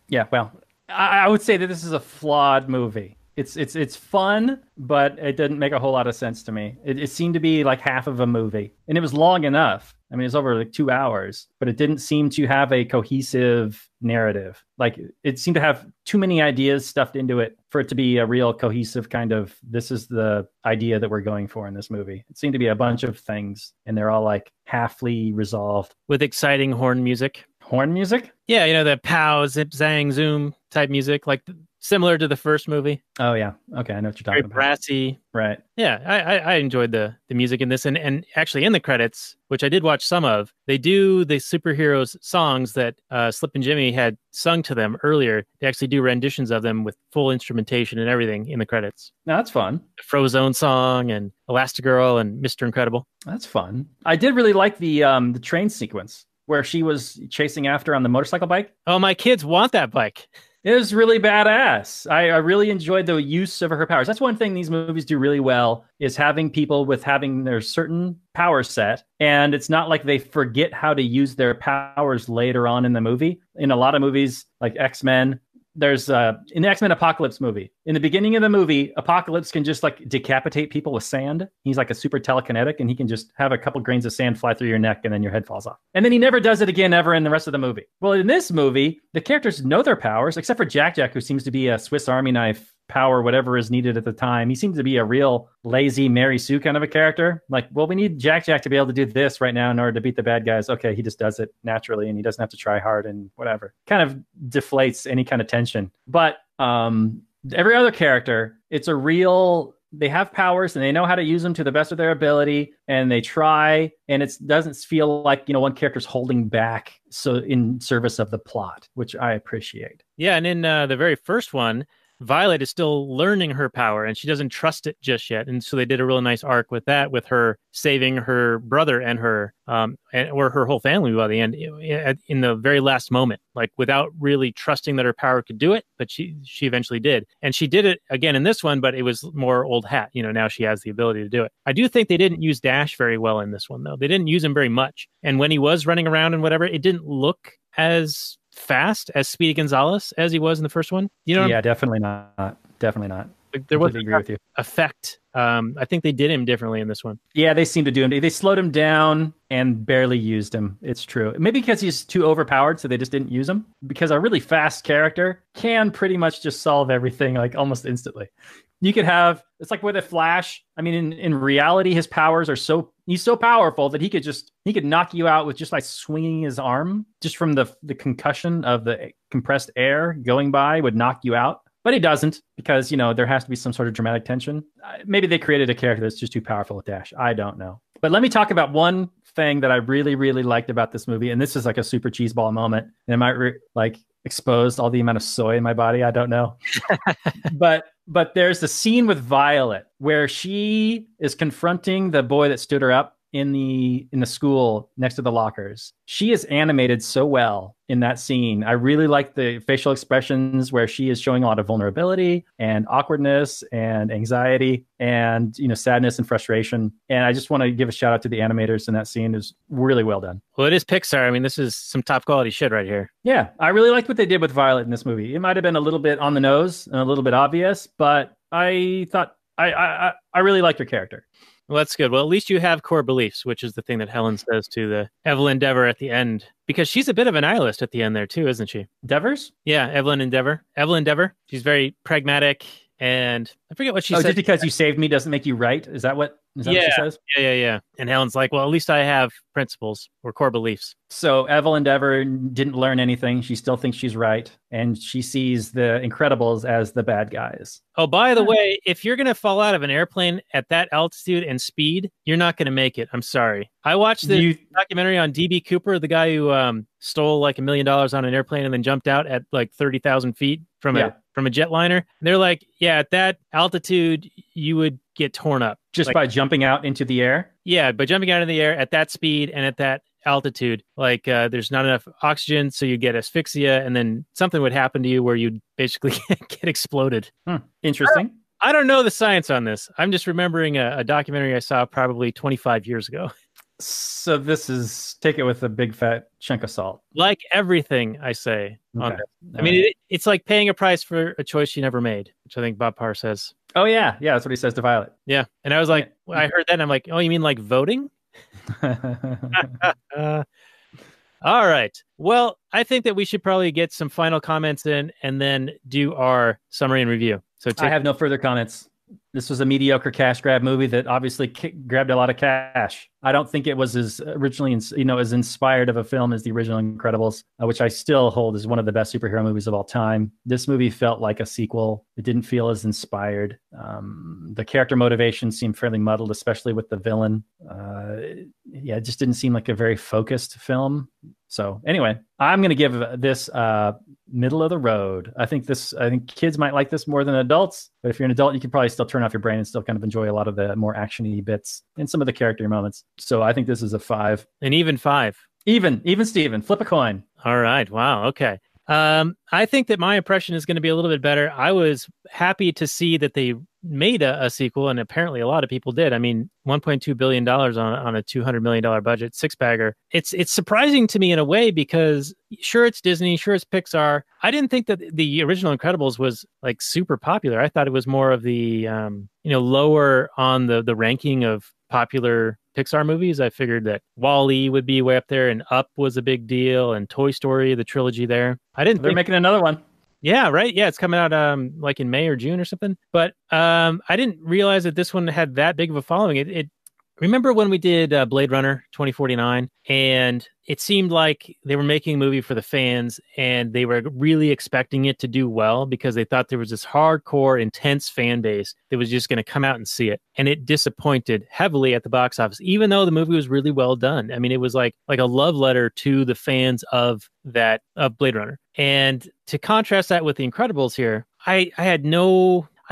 Yeah, well, I would say that this is a flawed movie. It's fun, but it didn't make a whole lot of sense to me. It seemed to be like half of a movie, and it was long enough. I mean, it's over like 2 hours, but it didn't seem to have a cohesive narrative. Like it seemed to have too many ideas stuffed into it for it to be a real cohesive kind of, this is the idea that we're going for in this movie. It seemed to be a bunch of things, and they're all like halfly resolved. With exciting horn music. Horn music? Yeah, you know, the pow, zip, zang, zoom type music, like similar to the first movie. Oh, yeah. Okay, I know what you're talking about. Very brassy. Right. Yeah, I enjoyed the music in this. And actually in the credits, which I did watch some of, they do the superheroes songs that Slip and Jimmy had sung to them earlier. They actually do renditions of them with full instrumentation and everything in the credits. No, that's fun. The Frozone song and Elastigirl and Mr. Incredible. That's fun. I did really like the train sequence where she was chasing after on the motorcycle bike. Oh, my kids want that bike. It was really badass. I really enjoyed the use of her powers. That's one thing these movies do really well, is having people with having their certain power set. And it's not like they forget how to use their powers later on in the movie. In a lot of movies like X-Men, there's in the X-Men Apocalypse movie, in the beginning of the movie, Apocalypse can just like decapitate people with sand. He's like a super telekinetic, and he can just have a couple grains of sand fly through your neck and then your head falls off. And then he never does it again ever in the rest of the movie. Well, in this movie, the characters know their powers, except for Jack, who seems to be a Swiss Army knife power whatever is needed at the time. He seems to be a real lazy Mary Sue kind of a character. Like, well, we need Jack to be able to do this right now in order to beat the bad guys. Okay, he just does it naturally and he doesn't have to try hard and whatever. Kind of deflates any kind of tension. But every other character, it's a real... They have powers and they know how to use them to the best of their ability, and they try, and it doesn't feel like, one character's holding back so in service of the plot, which I appreciate. Yeah, and in the very first one, Violet is still learning her power and she doesn't trust it just yet. And so they did a really nice arc with that, with her saving her brother and her or her whole family by the end in the very last moment, like without really trusting that her power could do it. But she eventually did. And she did it again in this one, but it was more old hat. Now she has the ability to do it. I do think they didn't use Dash very well in this one, though. They didn't use him very much. And when he was running around and whatever, it didn't look as fast as Speedy Gonzalez as he was in the first one. Yeah, definitely not. Like, there was agree with you. Effect. I think they did him differently in this one. Yeah, they seem to do him. They slowed him down and barely used him. It's true. Maybe because he's too overpowered, so they just didn't use him. Because a really fast character can pretty much just solve everything like almost instantly. You could have, it's like with a Flash. I mean, in reality, his powers are he's so powerful that he could knock you out with just like swinging his arm, just from the concussion of the compressed air going by would knock you out. But he doesn't, because, there has to be some sort of dramatic tension. Maybe they created a character that's just too powerful with Dash. I don't know. But let me talk about one thing that I really, really liked about this movie. And this is like a super cheeseball moment. And it might expose all the amount of soy in my body. I don't know. But there's a scene with Violet where she is confronting the boy that stood her up in the school next to the lockers. She is animated so well in that scene. I really like the facial expressions where she is showing a lot of vulnerability and awkwardness and anxiety and, sadness and frustration. And I just want to give a shout out to the animators in that scene. It was really well done. Well, it is Pixar. I mean, this is some top quality shit right here. Yeah, I really liked what they did with Violet in this movie. It might have been a little bit on the nose and a little bit obvious, but I thought I really liked her character. Well, that's good. Well, at least you have core beliefs, which is the thing that Helen says to the Evelyn Dever at the end, because she's a bit of a nihilist at the end there too, isn't she? Devers? Yeah, Evelyn Dever. She's very pragmatic, and I forget what she said. Just because you saved me doesn't make you right? Is that what she says? Yeah. And Helen's like, well, at least I have principles or core beliefs. So Evelyn Dever didn't learn anything. She still thinks she's right. And she sees the Incredibles as the bad guys. Oh, by the way, if you're going to fall out of an airplane at that altitude and speed, you're not going to make it. I'm sorry. I watched the documentary on D.B. Cooper, the guy who stole like $1 million on an airplane and then jumped out at like 30,000 feet from a jetliner. And they're like, yeah, at that altitude, you would get torn up. Just by jumping out into the air? Yeah, by jumping out in the air at that speed and at that altitude, like there's not enough oxygen, so you get asphyxia, and then something would happen to you where you'd basically get exploded. Interesting. I don't know the science on this. I'm just remembering a documentary I saw probably 25 years ago. So this is, take it with a big fat chunk of salt. Like everything I say on Okay. this. I mean, it's like paying a price for a choice you never made, which I think Bob Parr says. Oh, yeah. Yeah, that's what he says to Violet. Yeah. And I was like, I heard that and I'm like, oh, you mean like voting? All right. Well, I think that we should probably get some final comments in and then do our summary and review. So I have no further comments. This was a mediocre cash grab movie that obviously grabbed a lot of cash. I don't think it was as originally, as inspired of a film as the original Incredibles, which I still hold as one of the best superhero movies of all time. This movie felt like a sequel. It didn't feel as inspired. The character motivation seemed fairly muddled, especially with the villain. It just didn't seem like a very focused film. So anyway, I'm going to give this middle of the road. I think kids might like this more than adults, but if you're an adult, you can probably still turn off your brain and still kind of enjoy a lot of the more action-y bits and some of the character moments. So I think this is a 5. An even 5. Even Steven, flip a coin. All right. Wow. Okay. I think that my impression is going to be a little bit better. I was happy to see that they made a sequel, and apparently a lot of people did. I mean, $1.2 billion on a $200 million budget, six-bagger. It's surprising to me in a way because sure, it's Disney, sure, it's Pixar. I didn't think that the original Incredibles was like super popular. I thought it was more of the, lower on the ranking of popular Pixar movies. I figured that WALL-E would be way up there, and Up was a big deal, and Toy Story, the trilogy there. They're making another one. Yeah, right. Yeah, it's coming out like in May or June or something. But I didn't realize that this one had that big of a following. It remember when we did Blade Runner 2049, and it seemed like they were making a movie for the fans, and they were really expecting it to do well because they thought there was this hardcore, intense fan base that was just going to come out and see it. And it disappointed heavily at the box office, even though the movie was really well done. I mean, it was like a love letter to the fans of Blade Runner. And to contrast that with The Incredibles here, I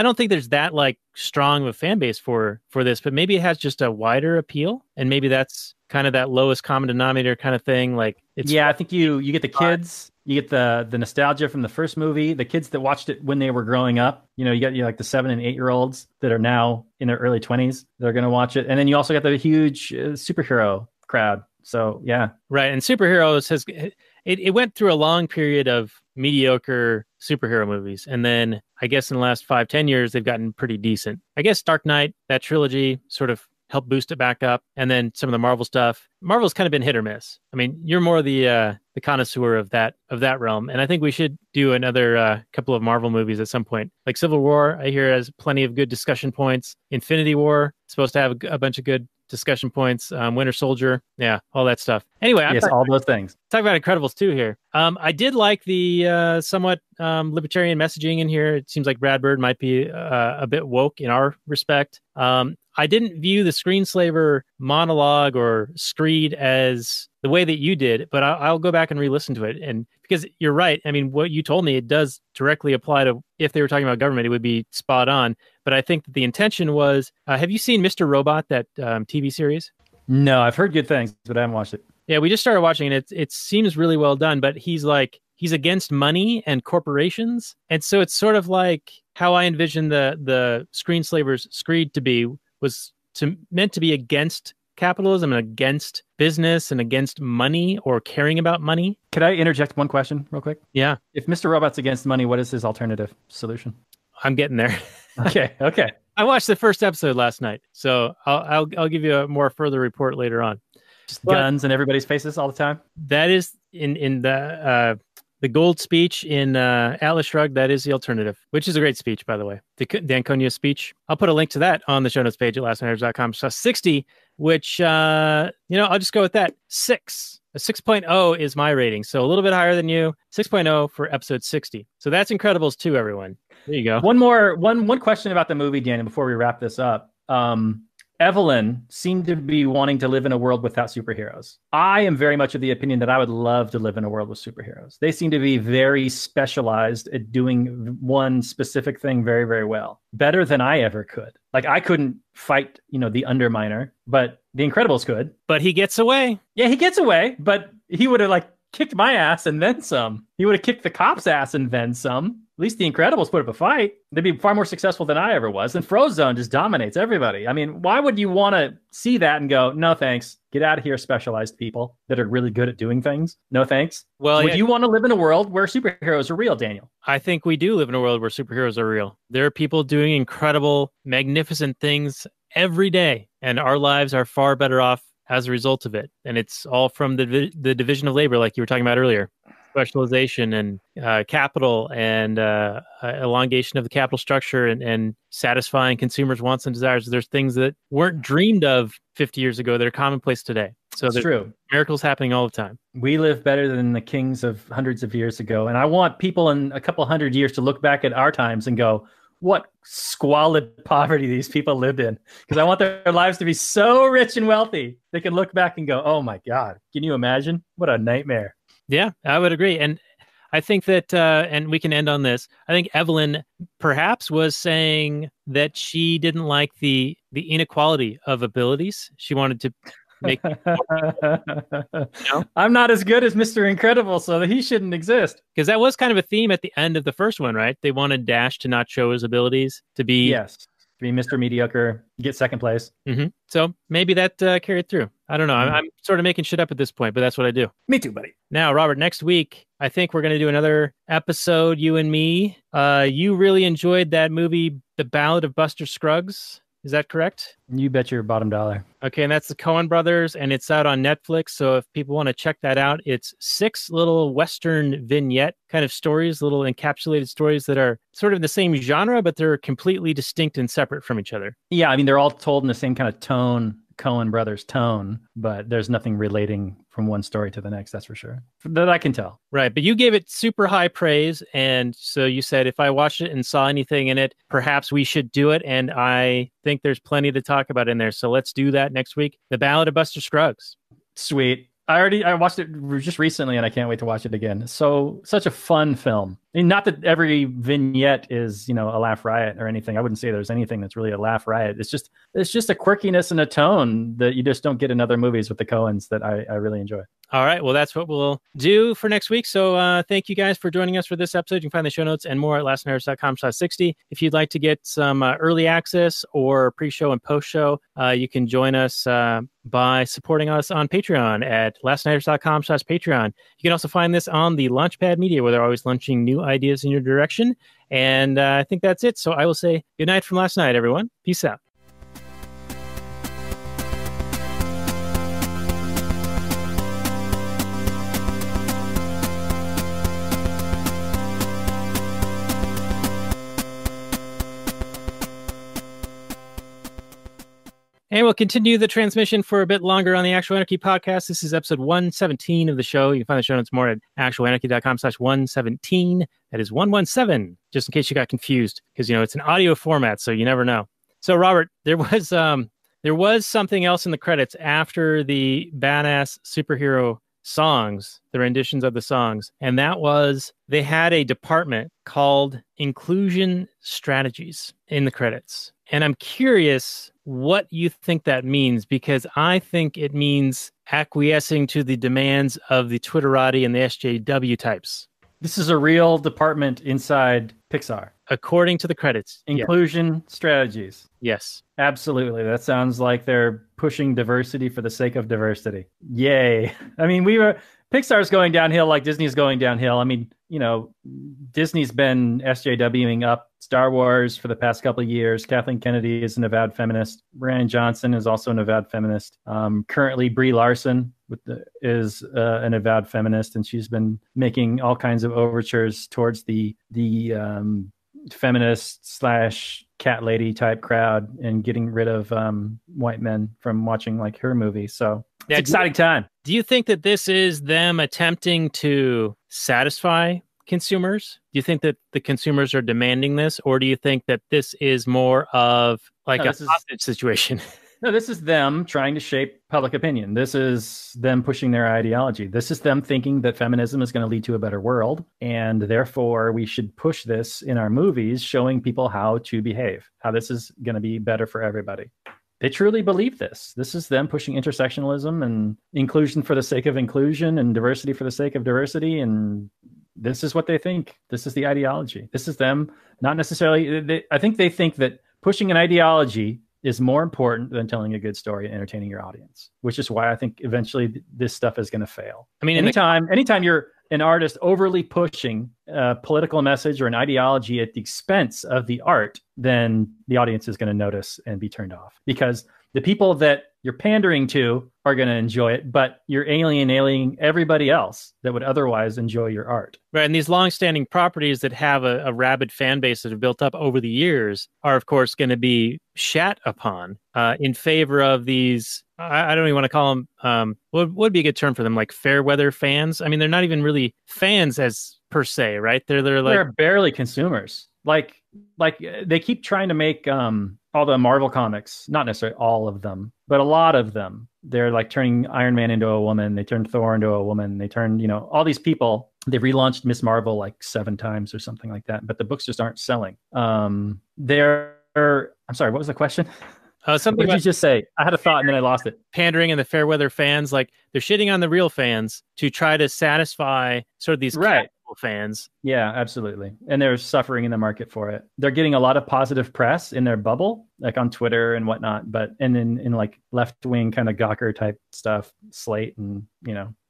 don't think there's that like strong of a fan base for this, but maybe it has just a wider appeal, and maybe that's kind of that lowest common denominator kind of thing. Like, it's I think you get the kids, you get the nostalgia from the first movie, the kids that watched it when they were growing up. You know, you got like the 7 and 8 year olds that are now in their early 20s. They're going to watch it, and then you also got the huge superhero crowd. So yeah, right. And superheroes it went through a long period of mediocre superhero movies, and then I guess in the last 5-10 years they've gotten pretty decent. I guess Dark Knight, that trilogy, sort of helped boost it back up, and then some of the Marvel stuff. Marvel's kind of been hit or miss. I mean, you're more the connoisseur of that realm, and I think we should do another couple of Marvel movies at some point. Like Civil War, I hear has plenty of good discussion points. Infinity War, supposed to have a bunch of good discussion points. Winter Soldier, yeah, all that stuff. Anyway, yes, all those things. Talk about Incredibles 2 here. I did like the somewhat libertarian messaging in here. It seems like Brad Bird might be a bit woke in our respect. I didn't view the Screenslaver monologue or screed as the way that you did, but I'll go back and re-listen to it. And because you're right, I mean, what you told me, it does directly apply to if they were talking about government, it would be spot on. But I think that the intention was, have you seen Mr. Robot, that TV series? No, I've heard good things, but I haven't watched it. Yeah, we just started watching it. It seems really well done, but he's against money and corporations. And so it's sort of like how I envisioned the Screenslaver's screed to be, was meant to be against capitalism and against business and against money or caring about money. Could I interject one question real quick? Yeah. If Mr. Robot's against money, what is his alternative solution? I'm getting there. Okay. I watched the first episode last night, so I'll give you a more further report later on. Just guns in everybody's faces all the time? That is in the gold speech in Atlas Shrugged. That is the alternative, which is a great speech, by the way. The D'Anconia speech. I'll put a link to that on the show notes page at lastnighters.com/60, which, I'll just go with that. 6. A 6.0 is my rating, so a little bit higher than you. 6.0 for episode 60. So that's Incredibles 2, everyone. There you go. One question about the movie, Daniel, before we wrap this up. Evelyn seemed to be wanting to live in a world without superheroes. I am very much of the opinion that I would love to live in a world with superheroes. They seem to be very specialized at doing one specific thing very, very well. Better than I ever could. Like, I couldn't fight, the Underminer, but the Incredibles could. But he gets away. Yeah, he gets away, but he would have kicked my ass and then some. He would have kicked the cop's ass and then some. At least the Incredibles put up a fight. They'd be far more successful than I ever was. And Frozone just dominates everybody. I mean, why would you want to see that and go, no, thanks. Get out of here, specialized people that are really good at doing things. No, thanks. Well, would you want to live in a world where superheroes are real, Daniel? I think we do live in a world where superheroes are real. There are people doing incredible, magnificent things every day. And our lives are far better off as a result of it. And it's all from the division of labor, like you were talking about earlier. Specialization and capital and elongation of the capital structure and satisfying consumers' wants and desires. There's things that weren't dreamed of 50 years ago that are commonplace today. So it's true. Miracles happening all the time. We live better than the kings of hundreds of years ago. And I want people in a couple hundred years to look back at our times and go, what squalid poverty these people lived in. Because I want their lives to be so rich and wealthy. They can look back and go, oh my God, can you imagine? What a nightmare. Yeah, I would agree. And I think that, and we can end on this, I think Evelyn perhaps was saying that she didn't like the inequality of abilities. She wanted to make... I'm not as good as Mr. Incredible, so he shouldn't exist. Because that was kind of a theme at the end of the first one, right? They wanted Dash to not show his abilities, to be... Yes, to be Mr. Mediocre, get second place. Mm-hmm. So maybe that carried through. I don't know. I'm sort of making shit up at this point, but that's what I do. Me too, buddy. Now, Robert, next week, I think we're going to do another episode, you and me. You really enjoyed that movie, The Ballad of Buster Scruggs. Is that correct? You bet your bottom dollar. Okay, and that's the Coen brothers, and it's out on Netflix. So if people want to check that out, it's 6 little Western vignette kind of stories, little encapsulated stories that are sort of in the same genre, but they're completely distinct and separate from each other. Yeah, I mean, they're all told in the same kind of tone, Coen brothers tone, but there's nothing relating from one story to the next, that's for sure. That I can tell. Right, but you gave it super high praise, and so you said if I watched it and saw anything in it, perhaps we should do it, and I think there's plenty to talk about in there, so let's do that next week. The Ballad of Buster Scruggs. Sweet. I watched it just recently, and I can't wait to watch it again. So such a fun film. I mean, not that every vignette is, a laugh riot or anything. I wouldn't say there's anything that's really a laugh riot. It's just a quirkiness and a tone that you just don't get in other movies with the Coens that I really enjoy. All right. Well, that's what we'll do for next week. So thank you guys for joining us for this episode. You can find the show notes and more at lastnighters.com/60. If you'd like to get some early access or pre-show and post-show, you can join us by supporting us on Patreon at lastnighters.com/Patreon. You can also find this on the Launchpad Media, where they're always launching new ideas in your direction. And I think that's it. So I will say good night from last night, everyone. Peace out. And we'll continue the transmission for a bit longer on the Actual Anarchy podcast. This is episode 117 of the show. You can find the show notes more at actualanarchy.com/117. That is 117, just in case you got confused, because, it's an audio format, so you never know. So, Robert, there was something else in the credits after the badass superhero songs, the renditions of the songs, and that was they had a department called Inclusion Strategies in the credits. And I'm curious what you think that means, because I think it means acquiescing to the demands of the Twitterati and the SJW types. This is a real department inside Pixar. According to the credits. Inclusion strategies. Yes. Absolutely. That sounds like they're pushing diversity for the sake of diversity. Yay. I mean, Pixar's going downhill like Disney's going downhill. I mean, Disney's been SJWing up Star Wars for the past couple of years. Kathleen Kennedy is an avowed feminist. Brian Johnson is also an avowed feminist. Currently, Brie Larson is an avowed feminist, and she's been making all kinds of overtures towards the feminist / cat lady type crowd and getting rid of white men from watching her movie. So it's an exciting time. Do you think that this is them attempting to satisfy consumers? Do you think that the consumers are demanding this, or do you think that this is more of a hostage situation? No, this is them trying to shape public opinion. This is them pushing their ideology. This is them thinking that feminism is going to lead to a better world, and therefore we should push this in our movies, showing people how to behave, how this is going to be better for everybody. They truly believe this. This is them pushing intersectionalism and inclusion for the sake of inclusion and diversity for the sake of diversity. And this is what they think. This is the ideology. This is them, not necessarily. I think they think that pushing an ideology is more important than telling a good story and entertaining your audience, which is why I think eventually this stuff is going to fail. I mean, anytime you're an artist overly pushing a political message or an ideology at the expense of the art, then the audience is going to notice and be turned off, because the people that you're pandering to are going to enjoy it, but you're alienating everybody else that would otherwise enjoy your art. Right, and these long-standing properties that have a rabid fan base that have built up over the years are, of course, going to be shat upon in favor of these. I don't even want to call them. What would be a good term for them? Like fair weather fans. I mean, they're not even really fans as per se, right? They're barely consumers. Like they keep trying to make all the Marvel comics, not necessarily all of them, but a lot of them. They're like turning Iron Man into a woman. They turned Thor into a woman. They turned, all these people. They relaunched Miss Marvel like 7 times or something like that, but the books just aren't selling. I'm sorry, what was the question? Something what did you just say? I had a thought and then I lost it. Pandering and the fair weather fans, like they're shitting on the real fans to try to satisfy sort of these casual fans. Yeah, absolutely. And they're suffering in the market for it. They're getting a lot of positive press in their bubble, like on Twitter and whatnot, and in like left-wing kind of Gawker type stuff, Slate and,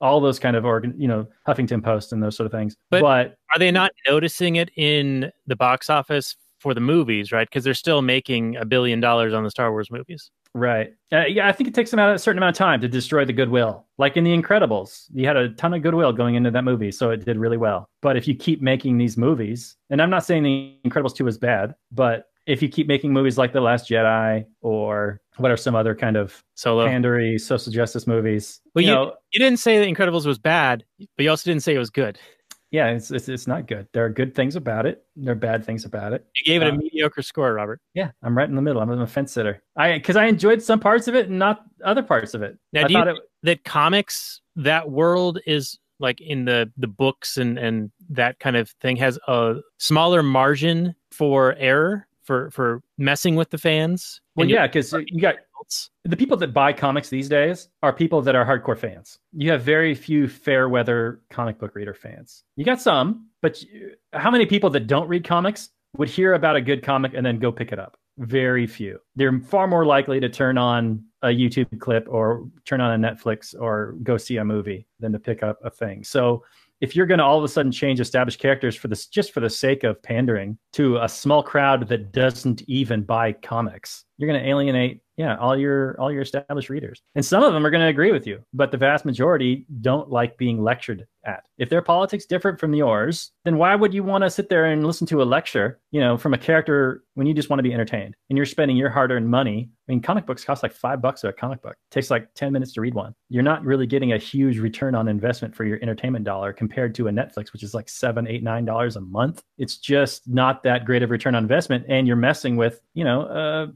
all those kind of Huffington Post and those sort of things. But are they not noticing it in the box office for the movies, right? Because they're still making $1 billion on the Star Wars movies. Right. Yeah, I think it takes them a certain amount of time to destroy the goodwill. Like in The Incredibles, you had a ton of goodwill going into that movie, so it did really well. But if you keep making these movies, and I'm not saying The Incredibles 2 was bad, but if you keep making movies like The Last Jedi or what are some other kind of pandery social justice movies? Well, you didn't say The Incredibles was bad, but you also didn't say it was good. Yeah, it's not good. There are good things about it. There are bad things about it. You gave it a mediocre score, Robert. Yeah, I'm right in the middle. I'm a fence sitter. Because I enjoyed some parts of it and not other parts of it. Now, do you think that comics, that world is like in the books and that kind of thing has a smaller margin for error for messing with the fans? Well, yeah, because you got the people that buy comics these days are people that are hardcore fans. You have very few fair weather comic book reader fans. You got some, but how many people that don't read comics would hear about a good comic and then go pick it up? Very few. They're far more likely to turn on a YouTube clip or turn on a Netflix or go see a movie than to pick up a thing. So if you're going to all of a sudden change established characters for this, just for the sake of pandering to a small crowd that doesn't even buy comics, you're going to alienate, all your established readers. And some of them are going to agree with you, but the vast majority don't like being lectured at. If their politics different from yours, then why would you want to sit there and listen to a lecture, from a character when you just want to be entertained and you're spending your hard-earned money? I mean, comic books cost like $5 a comic book. It takes like 10 minutes to read one. You're not really getting a huge return on investment for your entertainment dollar compared to a Netflix, which is like $7, $8, $9 a month. It's just not that great of return on investment. And you're messing with,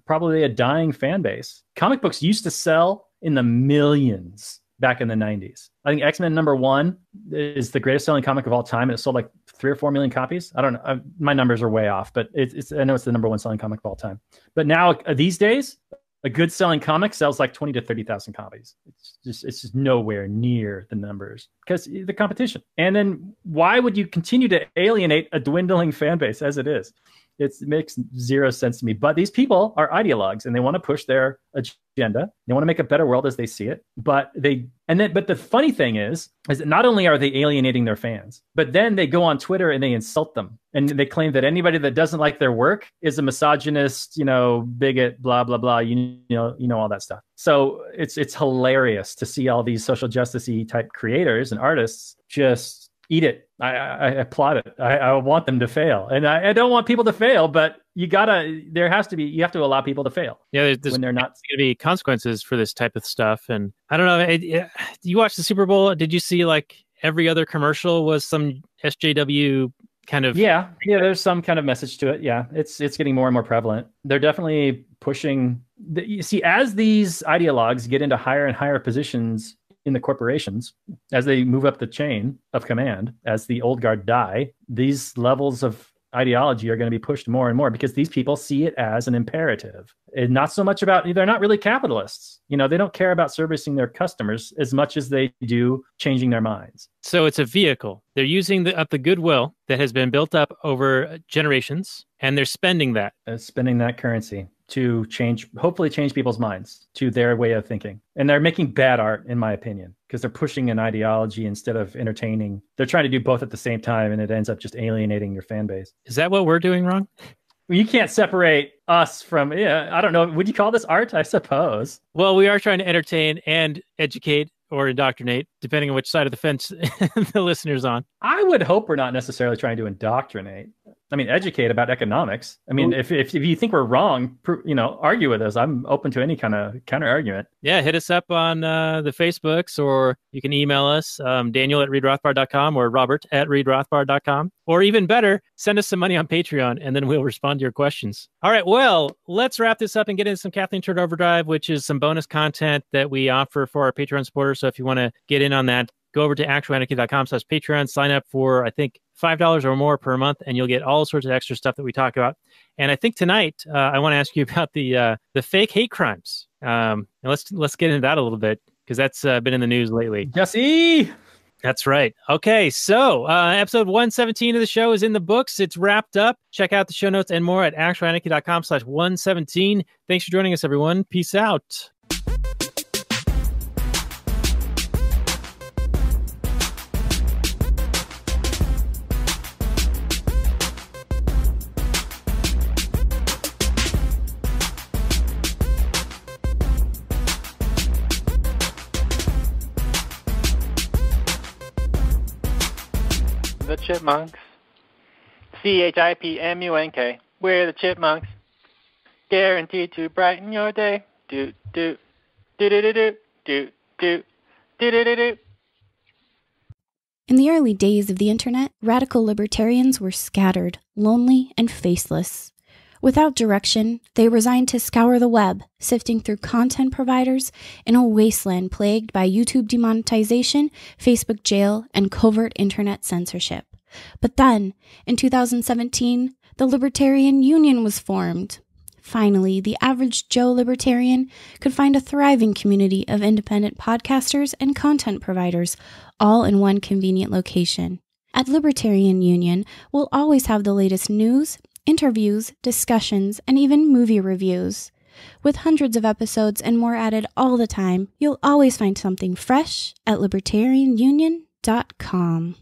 probably a dying fan base. Comic books used to sell in the millions back in the 90s. I think X-Men #1 is the greatest selling comic of all time. And it sold like 3 or 4 million copies. I don't know. My numbers are way off, but I know it's the #1 selling comic of all time. But now these days, a good selling comic sells like 20 to 30,000 copies. It's just nowhere near the numbers because the competition. And then why would you continue to alienate a dwindling fan base as it is? It makes zero sense to me. But these people are ideologues and they want to push their agenda. They want to make a better world as they see it. But the funny thing is that not only are they alienating their fans, but then they go on Twitter and they insult them. And they claim that anybody that doesn't like their work is a misogynist, bigot, blah, blah, blah, all that stuff. So it's hilarious to see all these social justice-y type creators and artists just eat it. I applaud it. I want them to fail. And I don't want people to fail, but you have to allow people to fail. Yeah, there's when they're not going to be consequences for this type of stuff. And I don't know, you watch the Super Bowl? Did you see like every other commercial was some SJW kind of? Yeah, there's some kind of message to it. Yeah, it's getting more and more prevalent. They're definitely pushing. You see, as these ideologues get into higher and higher positions in the corporations, as they move up the chain of command, as the old guard die, these levels of ideology are going to be pushed more and more because these people see it as an imperative. And not so much they're not really capitalists. They don't care about servicing their customers as much as they do changing their minds. So it's a vehicle. They're using the goodwill that has been built up over generations, and they're spending that currency to hopefully change people's minds to their way of thinking. And they're making bad art, in my opinion, because they're pushing an ideology instead of entertaining. They're trying to do both at the same time, and it ends up just alienating your fan base. Is that what we're doing wrong? You can't separate us from, I don't know. Would you call this art? I suppose. Well, we are trying to entertain and educate or indoctrinate, depending on which side of the fence the listener's on. I would hope we're not necessarily trying to indoctrinate. I mean, educate about economics. I mean, if you think we're wrong, argue with us. I'm open to any kind of counter argument. Yeah, hit us up on the Facebooks, or you can email us, Daniel@readrothbard.com or Robert@readrothbard.com. Or even better, send us some money on Patreon, and then we'll respond to your questions. All right, well, let's wrap this up and get into some Kathleen Turd Overdrive, which is some bonus content that we offer for our Patreon supporters. So if you want to get in on that, go over to actualanarchy.com/Patreon, sign up for, I think, $5 or more per month, and you'll get all sorts of extra stuff that we talk about. And I think tonight, I want to ask you about the fake hate crimes. And let's get into that a little bit, because that's been in the news lately. Jesse! That's right. Okay, so episode 117 of the show is in the books. It's wrapped up. Check out the show notes and more at actualanarchy.com/117. Thanks for joining us, everyone. Peace out. chipmunks. CHIPMUNK. We're the chipmunks. Guaranteed to brighten your day. Do do do do do do do do do do do do. In the early days of the internet, radical libertarians were scattered, lonely, and faceless. Without direction, they resigned to scour the web, sifting through content providers in a wasteland plagued by YouTube demonetization, Facebook jail, and covert internet censorship. But then, in 2017, the Libertarian Union was formed. Finally, the average Joe libertarian could find a thriving community of independent podcasters and content providers, all in one convenient location. At Libertarian Union, we'll always have the latest news, interviews, discussions, and even movie reviews. With hundreds of episodes and more added all the time, you'll always find something fresh at libertarianunion.com.